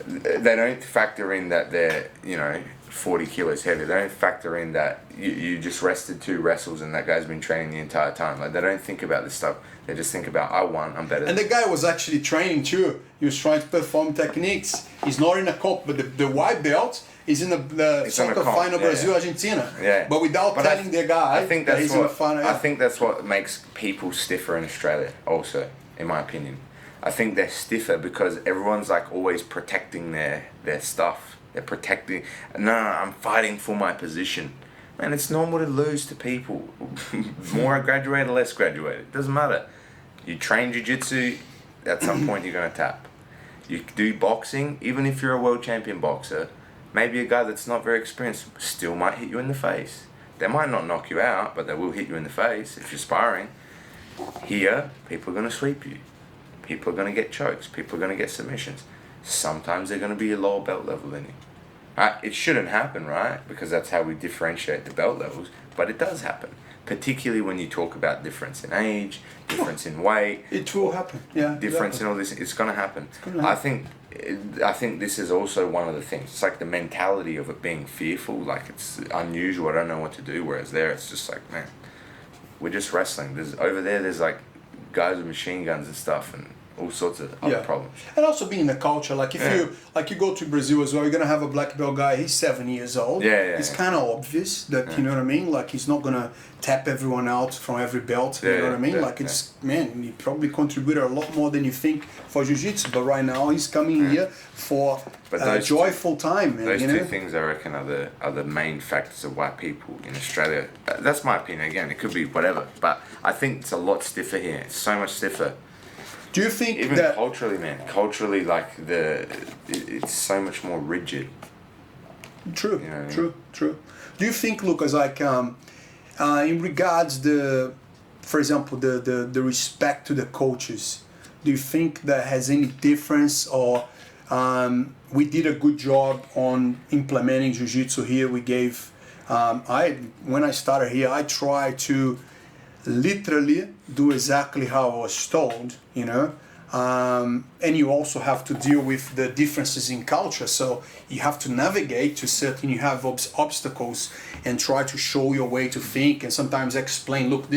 They don't factor in that they're, you know, 40 kilos heavy. They don't factor in that you just rested 2 wrestles and that guy's been training the entire time. Like, they don't think about this stuff. They just think about, I won, I'm better. And the guy was actually training too. He was trying to perform techniques. He's not in a comp, but the white belt is in the soccer final Brazil-Argentina. Yeah. But without telling the guy I think that that's he's in the final. I think that's what makes people stiffer in Australia also, in my opinion. I think they're stiffer because everyone's like always protecting their stuff. They're protecting. No, I'm fighting for my position. Man, it's normal to lose to people. More graduated, less graduated. It doesn't matter. You train jiu-jitsu, at some point you're going to tap. You do boxing, even if you're a world champion boxer, maybe a guy that's not very experienced still might hit you in the face. They might not knock you out, but they will hit you in the face if you're sparring. Here, people are going to sweep you. People are going to get chokes. People are going to get submissions. Sometimes they're going to be a lower belt level than you. It shouldn't happen, right? Because that's how we differentiate the belt levels. But it does happen. Particularly when you talk about difference in age, difference in weight. It will happen, yeah. Difference in all this. It's going to happen. I think this is also one of the things. It's like the mentality of it being fearful. Like, it's unusual. I don't know what to do. Whereas there, it's just like, man, we're just wrestling. There's like guys with machine guns and stuff and all sorts of other problems. And also being in the culture, like if you go to Brazil as well, you're gonna have a black belt guy. He's 7 years old. It's kind of obvious that you know what I mean. Like, he's not gonna tap everyone out from every belt. You know what I mean? Like, it's man, he probably contributed a lot more than you think for jiu-jitsu. But right now he's coming here for a joyful time. Those two things, I reckon, are the main factors of why people in Australia. That's my opinion. Again, it could be whatever, but I think it's a lot stiffer here. It's so much stiffer. Do you think even that culturally, man? Culturally, like it's so much more rigid. True, you know what I true, mean? true. Do you think, Lucas, like in regards for example, the respect to the coaches? Do you think that has any difference, or we did a good job on implementing jiu-jitsu here? We gave when I started here, I tried to literally do exactly how I was told, you know. And you also have to deal with the differences in culture, so you have to navigate to certain, you have obstacles and try to show your way to think, and sometimes explain, look,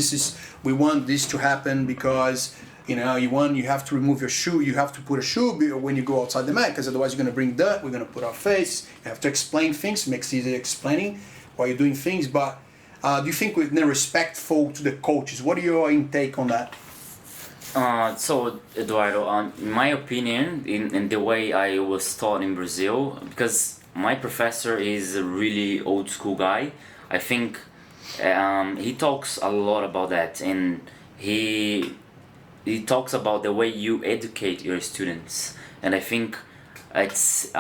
we want this to happen because you have to remove your shoe, you have to put a shoe when you go outside the mat, because otherwise you're going to bring dirt, we're going to put our face, you have to explain things, it makes it easier explaining while you're doing things. But do you think we're respectful to the coaches? What are your intake on that? So Eduardo, in my opinion, in the way I was taught in Brazil, because my professor is a really old school guy, I think he talks a lot about that, and he talks about the way you educate your students, and I think that's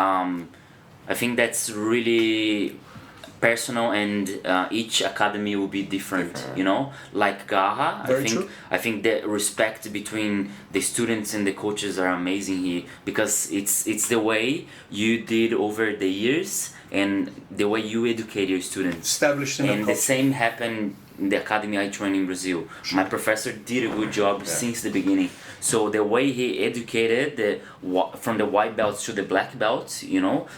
really personal, and each academy will be different, you know, like Garra. I think the respect between the students and the coaches are amazing here, because it's the way you did over the years and the way you educate your students. Established in and the same happened in the academy I trained in Brazil. My professor did a good job since the beginning. So the way he educated from the white belts to the black belts, you know,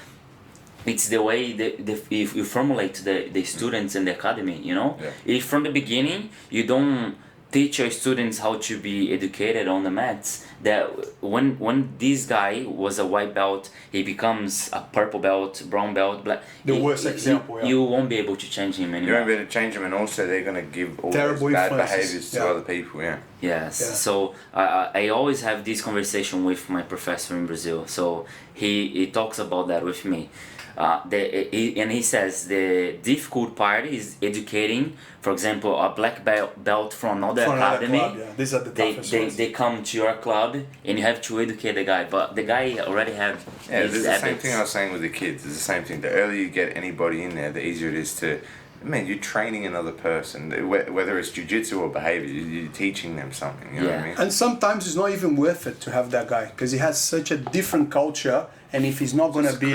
it's the way if you formulate the students in the academy, you know. If from the beginning you don't teach your students how to be educated on the mats, that when this guy was a white belt, he becomes a purple belt, brown belt, black. Worst example. You won't be able to change him anymore. You won't be able to change him, and also they're going to give all those bad behaviors to other people. Yes. So I always have this conversation with my professor in Brazil. So he talks about that with me. And he says the difficult part is educating, for example, a black belt from another academy. These are the toughest ones. They come to your club and you have to educate the guy, but the guy already have it's the same thing I was saying with the kids. It's the same thing. The earlier you get anybody in there, the easier it is to. Man, you're training another person, whether it's jiu-jitsu or behavior, you're teaching them something, you know what I mean? And sometimes it's not even worth it to have that guy, because he has such a different culture, and if he's not going to be,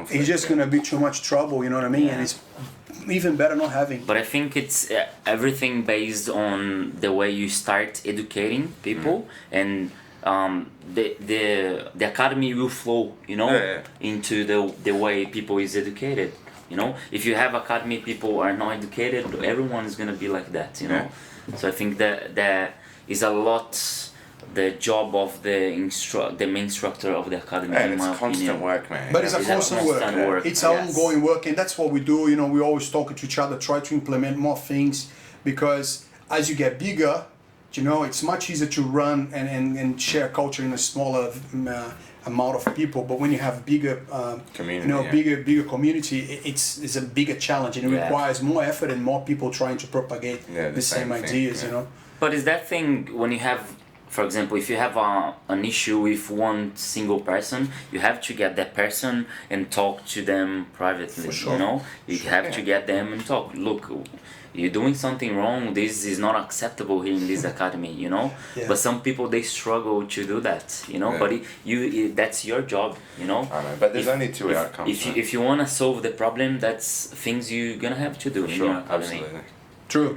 he's just going to be too much trouble, you know what I mean? And it's even better not having. But I think it's everything based on the way you start educating people, and the academy will flow, you know, into the way people is educated. You know, if you have academy people are not educated, everyone is gonna be like that. You know, so I think that is a lot the job of the main instructor of the academy. And in it's my constant opinion. work, man. But it's a It's a constant constant work. work. It's Yes. ongoing work, and that's what we do. You know, we always talk to each other, try to implement more things, because as you get bigger, you know, it's much easier to run and share culture in a smaller amount of people. But when you have bigger, Community, you know, yeah. bigger community, it's a bigger challenge, and it Yeah. requires more effort and more people trying to propagate The the same same thing, ideas. yeah. You know. But is that thing when you have, for example, if you have an issue with one single person, you have to get that person and talk to them privately. For sure. You know, you have to yeah. get them and talk. Look, you're doing something wrong. This is not acceptable here in this academy. You know, Yeah. but some people they struggle to do that. You know, Yeah. but that's your job. You know. I know, but there's only two outcomes. If you wanna solve the problem, that's things you're gonna have to do in your Sure, academy. absolutely. True.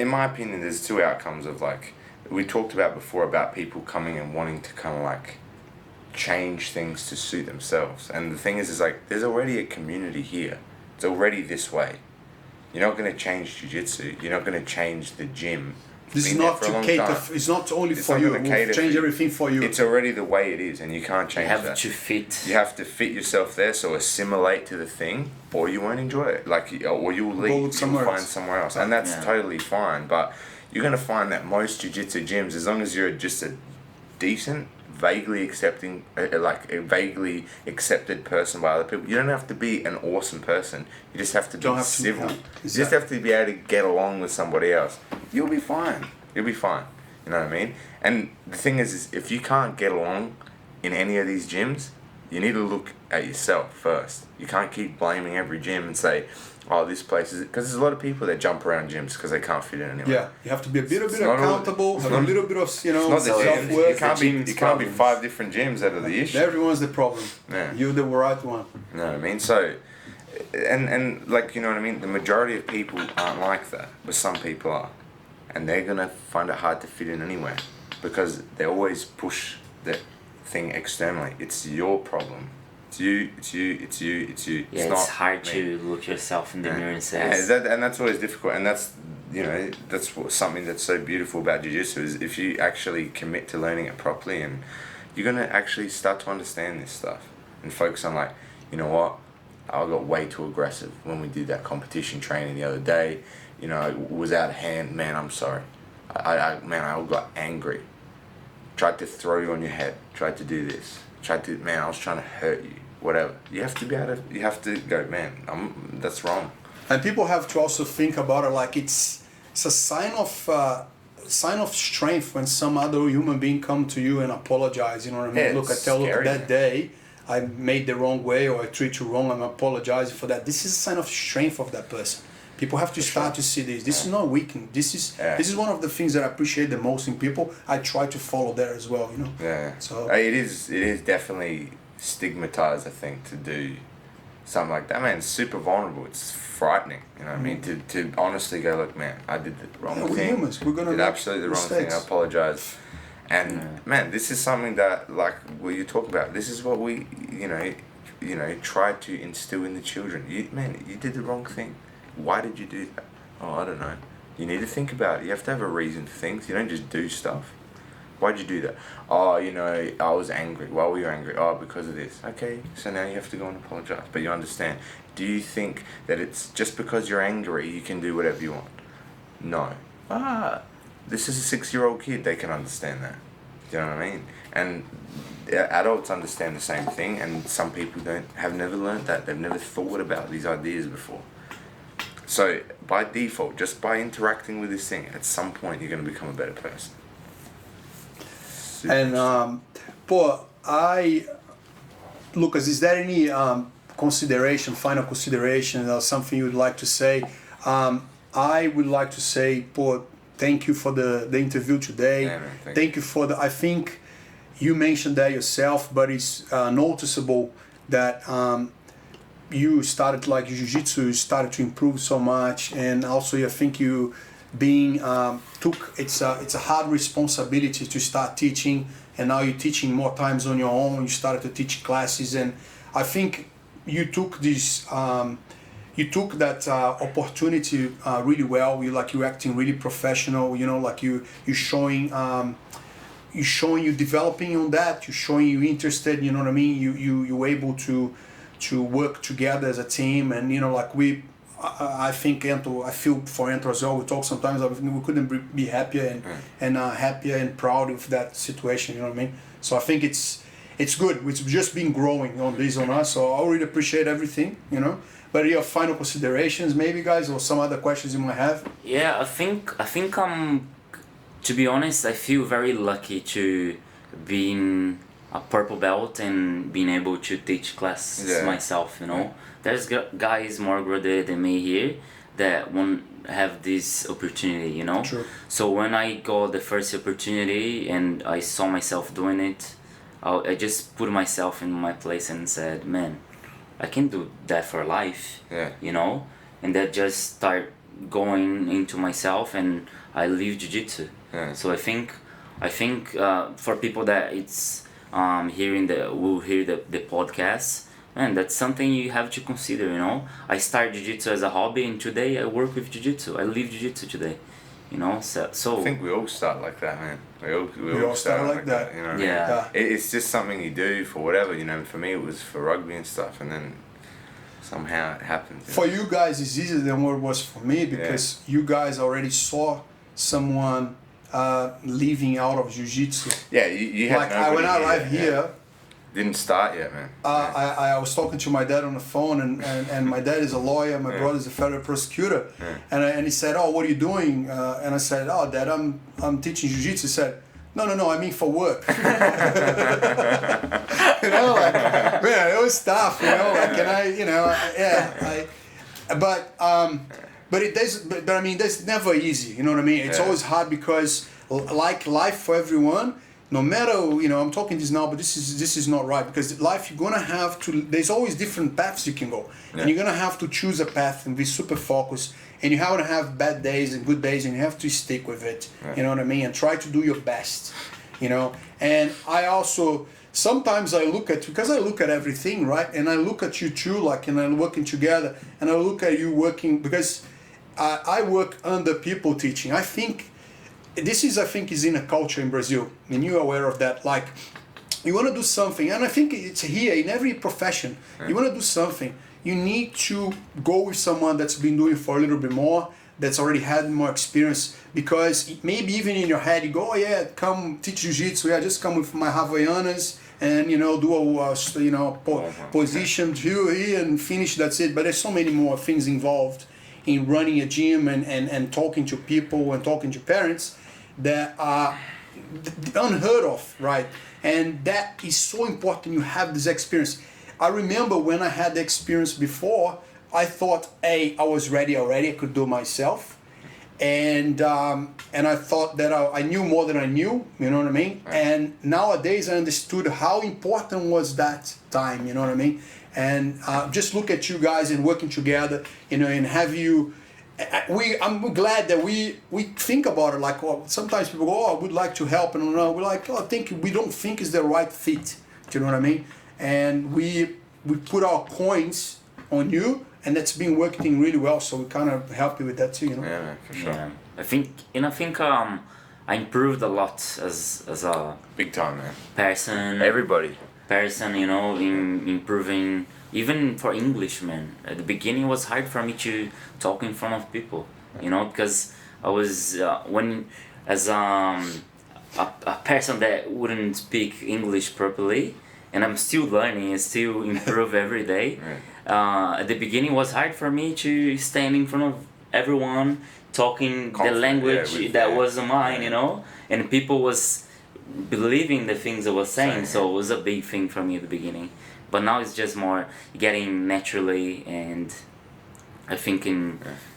In my opinion, there's two outcomes of like we talked about before about people coming and wanting to kind of like change things to suit themselves. And the thing is like there's already a community here. It's already this way. You're not going to change jiu-jitsu. You're not going to change the gym. This is Been there not for a to long cater. time. It's not only It's for not you. gonna We'll cater change for you. everything for you. It's already the way it is, and you can't You change have that. to fit. You have to fit yourself there, so assimilate to the thing, or you won't enjoy it. Like, or you'll leave, you'll somewhere find else. somewhere else, and that's Yeah. totally fine. But you're gonna find that most jiu-jitsu gyms, as long as you're just a decent, vaguely accepting, like a vaguely accepted person by other people, you don't have to be an awesome person. You just have to be Don't have to- civil. yeah, You just have to be able to get along with somebody else. You'll be fine. You'll be fine. You know what I mean? And the thing is if you can't get along in any of these gyms, you need to look at yourself first. You can't keep blaming every gym and say, oh, this place is... Because there's a lot of people that jump around gyms because they can't fit in anywhere. Yeah, you have to be a bit It's not all- accountable, it's have not- a little bit of, you know, It's not the gym. self-worth. You can't be, gym's you can't be problems. 5 different gyms that are the issue. Everyone's the problem. Yeah. You're the right one. You know what I mean? So, and like, you know what I mean? The majority of people aren't like that, but some people are. And they're going to find it hard to fit in anywhere because they always push that thing externally. It's your problem. It's you, it's you, it's you, it's you. Yeah, it's not hard me. to look yourself in the mirror and say, And that's always difficult. And that's, you know, that's something that's so beautiful about jiu-jitsu is if you actually commit to learning it properly and you're going to actually start to understand this stuff and focus on like, you know what, I got way too aggressive when we did that competition training the other day. You know, it was out of hand. Man, I'm sorry. I got angry. Tried to throw you on your head. Tried to do this. I was trying to hurt you. Whatever. You have to be able to, you have to go, man, that's wrong. And people have to also think about it like it's a sign of strength when some other human being come to you and apologize. You know what I mean? Yeah, Look, I it's tell you scary, that man. day I made the wrong way or I treat you wrong. I'm apologizing for that. This is a sign of strength of that person. People have to start to see this. This is not weakening. This is one of the things that I appreciate the most in people. I try to follow there as well. You know. Yeah. So It is definitely stigmatized, I think, to do something like that. Man, it's super vulnerable. It's frightening. You know what I mean? To honestly go, look, man, I did the wrong we're thing. humans. We're gonna did make absolutely the wrong thing. I mistakes. apologize. And man, this is something that, like, what you talk about. This is what we, you know, try to instill in the children. You did the wrong thing. Why did you do that? Oh, I don't know. You need to think about it. You have to have a reason for things. You don't just do stuff. Why'd you do that? Oh, you know, I was angry. Why were you angry? Oh, because of this. Okay, so now you have to go and apologize. But you understand. Do you think that it's just because you're angry you can do whatever you want? No. This is a 6-year-old kid. They can understand that. Do you know what I mean? And adults understand the same thing, and some people have never learned that. They've never thought about these ideas before. So by default, just by interacting with this thing, at some point you're going to become a better person. And Lucas, is there any final consideration or something you would like to say? I would like to say, thank you for the interview today. Yeah, man, thank you for I think you mentioned that yourself, but it's noticeable that you started like jiu-jitsu, you started to improve so much, and also I think you being it's a hard responsibility to start teaching, and now you're teaching more times on your own. You started to teach classes, and I think you took this you took that opportunity really well. You're acting really professional. You know, like you showing you developing on that. You're showing you interested. You know what I mean. You able to work together as a team, and you know, like I think Anto, I feel for Anto as well. We talk sometimes. We couldn't be happier and happier and proud of that situation. You know what I mean. So I think it's good. It's just been growing on us. So I really appreciate everything. You know. But your final considerations, maybe, guys, or some other questions you might have? Yeah, I think to be honest, I feel very lucky to being a purple belt and being able to teach classes myself, you know. There's guys more graduated than me here that won't have this opportunity, you know. True. So when I got the first opportunity and I saw myself doing it, I just put myself in my place and said, man, I can do that for life, you know, and that just start going into myself, and I leave jiu-jitsu. So I think for people that it's will hear the podcast, man, that's something you have to consider, you know. I started jiu-jitsu as a hobby, and today I work with jiu-jitsu. I live jiu-jitsu today, you know. So I think we all start like that, man. We all start like that. You know what I mean? It's just something you do for whatever, you know. For me, it was for rugby and stuff, and then somehow it happened. For you guys, it's easier than what it was for me, because you guys already saw someone leaving out of jiu-jitsu. Yeah, you had like when I arrived here. Didn't start yet, man. I was talking to my dad on the phone, and my dad is a lawyer, my brother is a federal prosecutor, and he said, "Oh, what are you doing?" And I said, "Oh, Dad, I'm teaching jiu-jitsu." He said, No, I mean for work. You know, like, man, it was tough, you know, like, and but it does, but I mean, that's never easy, you know what I mean? It's always hard, because like life for everyone, no matter, you know, I'm talking this now, but this is not right, because life, you're gonna have to, there's always different paths you can go, and you're gonna have to choose a path and be super focused, and you have to have bad days and good days, and you have to stick with it, you know what I mean, and try to do your best, you know. And I also, sometimes because I look at everything, right, and I look at you too, like, and I'm working together, and I look at you working, because I work under people teaching. I think is in a culture in Brazil, and you're aware of that. Like, you want to do something, and I think it's here in every profession. You want to do something, you need to go with someone that's been doing it for a little bit more, that's already had more experience, because maybe even in your head you go, oh yeah, come teach jiu-jitsu, yeah, just come with my Havaianas and, you know, do a position here and finish, that's it. But there's so many more things involved in running a gym and talking to people and talking to parents that are unheard of, right? And that is so important, you have this experience. I remember when I had the experience before, I thought, hey, I was ready already, I could do it myself. And I thought that I knew more than I knew, you know what I mean? And nowadays I understood how important was that time, you know what I mean? And just look at you guys and working together, you know, and have you, I'm glad that we think about it like, well, sometimes people go, oh, I would like to help, and we're like, oh, we don't think it's the right fit, do you know what I mean? And we put our coins on you, and that's been working really well, so we kind of help you with that too, you know? Yeah, for sure. Yeah. I think I improved a lot as a big time, man. Person. Person, you know, in improving, even for English, man. At the beginning, it was hard for me to talk in front of people, you know, because I was as a person that wouldn't speak English properly, and I'm still learning and still improve every day. At the beginning, it was hard for me to stand in front of everyone, talking the language that wasn't mine, you know, and people was believing the things I was saying, so it was a big thing for me at the beginning. But now it's just more getting naturally, and I think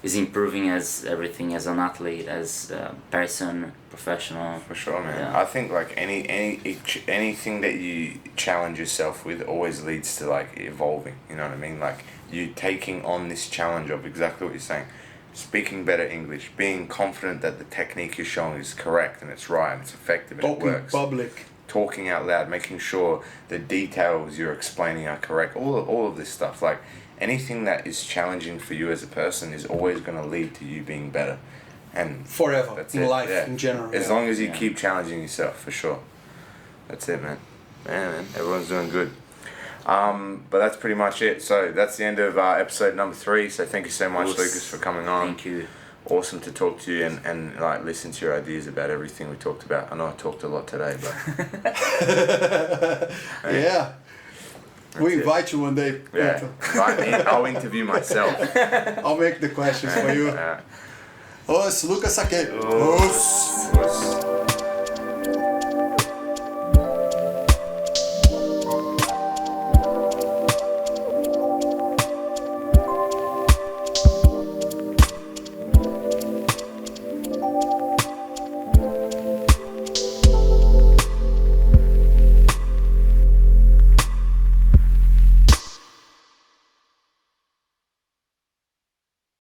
is improving as everything, as an athlete, as a person, professional. For sure, man. Yeah. I think like anything that you challenge yourself with always leads to like evolving. You know what I mean? Like you taking on this challenge of exactly what you're saying, speaking better English, being confident that the technique you're showing is correct and it's right and it's effective and it works. Public. Talking out loud, making sure the details you're explaining are correct. All of this stuff, like. anything that is challenging for you as a person is always going to lead to you being better. And Forever, that's in it, life, yeah. in general. As yeah. long as you keep challenging yourself, for sure. That's it, man. Man, everyone's doing good. But that's pretty much it. So that's the end of episode number 3. So thank you so much, Lucas, for coming on. Thank you. Awesome to talk to you and like listen to your ideas about everything we talked about. I know I talked a lot today, but yeah. We invite you one day. yeah, invite me. I'll interview myself. I'll make the questions for you. Yeah. Os, Lucas Sakae. Os.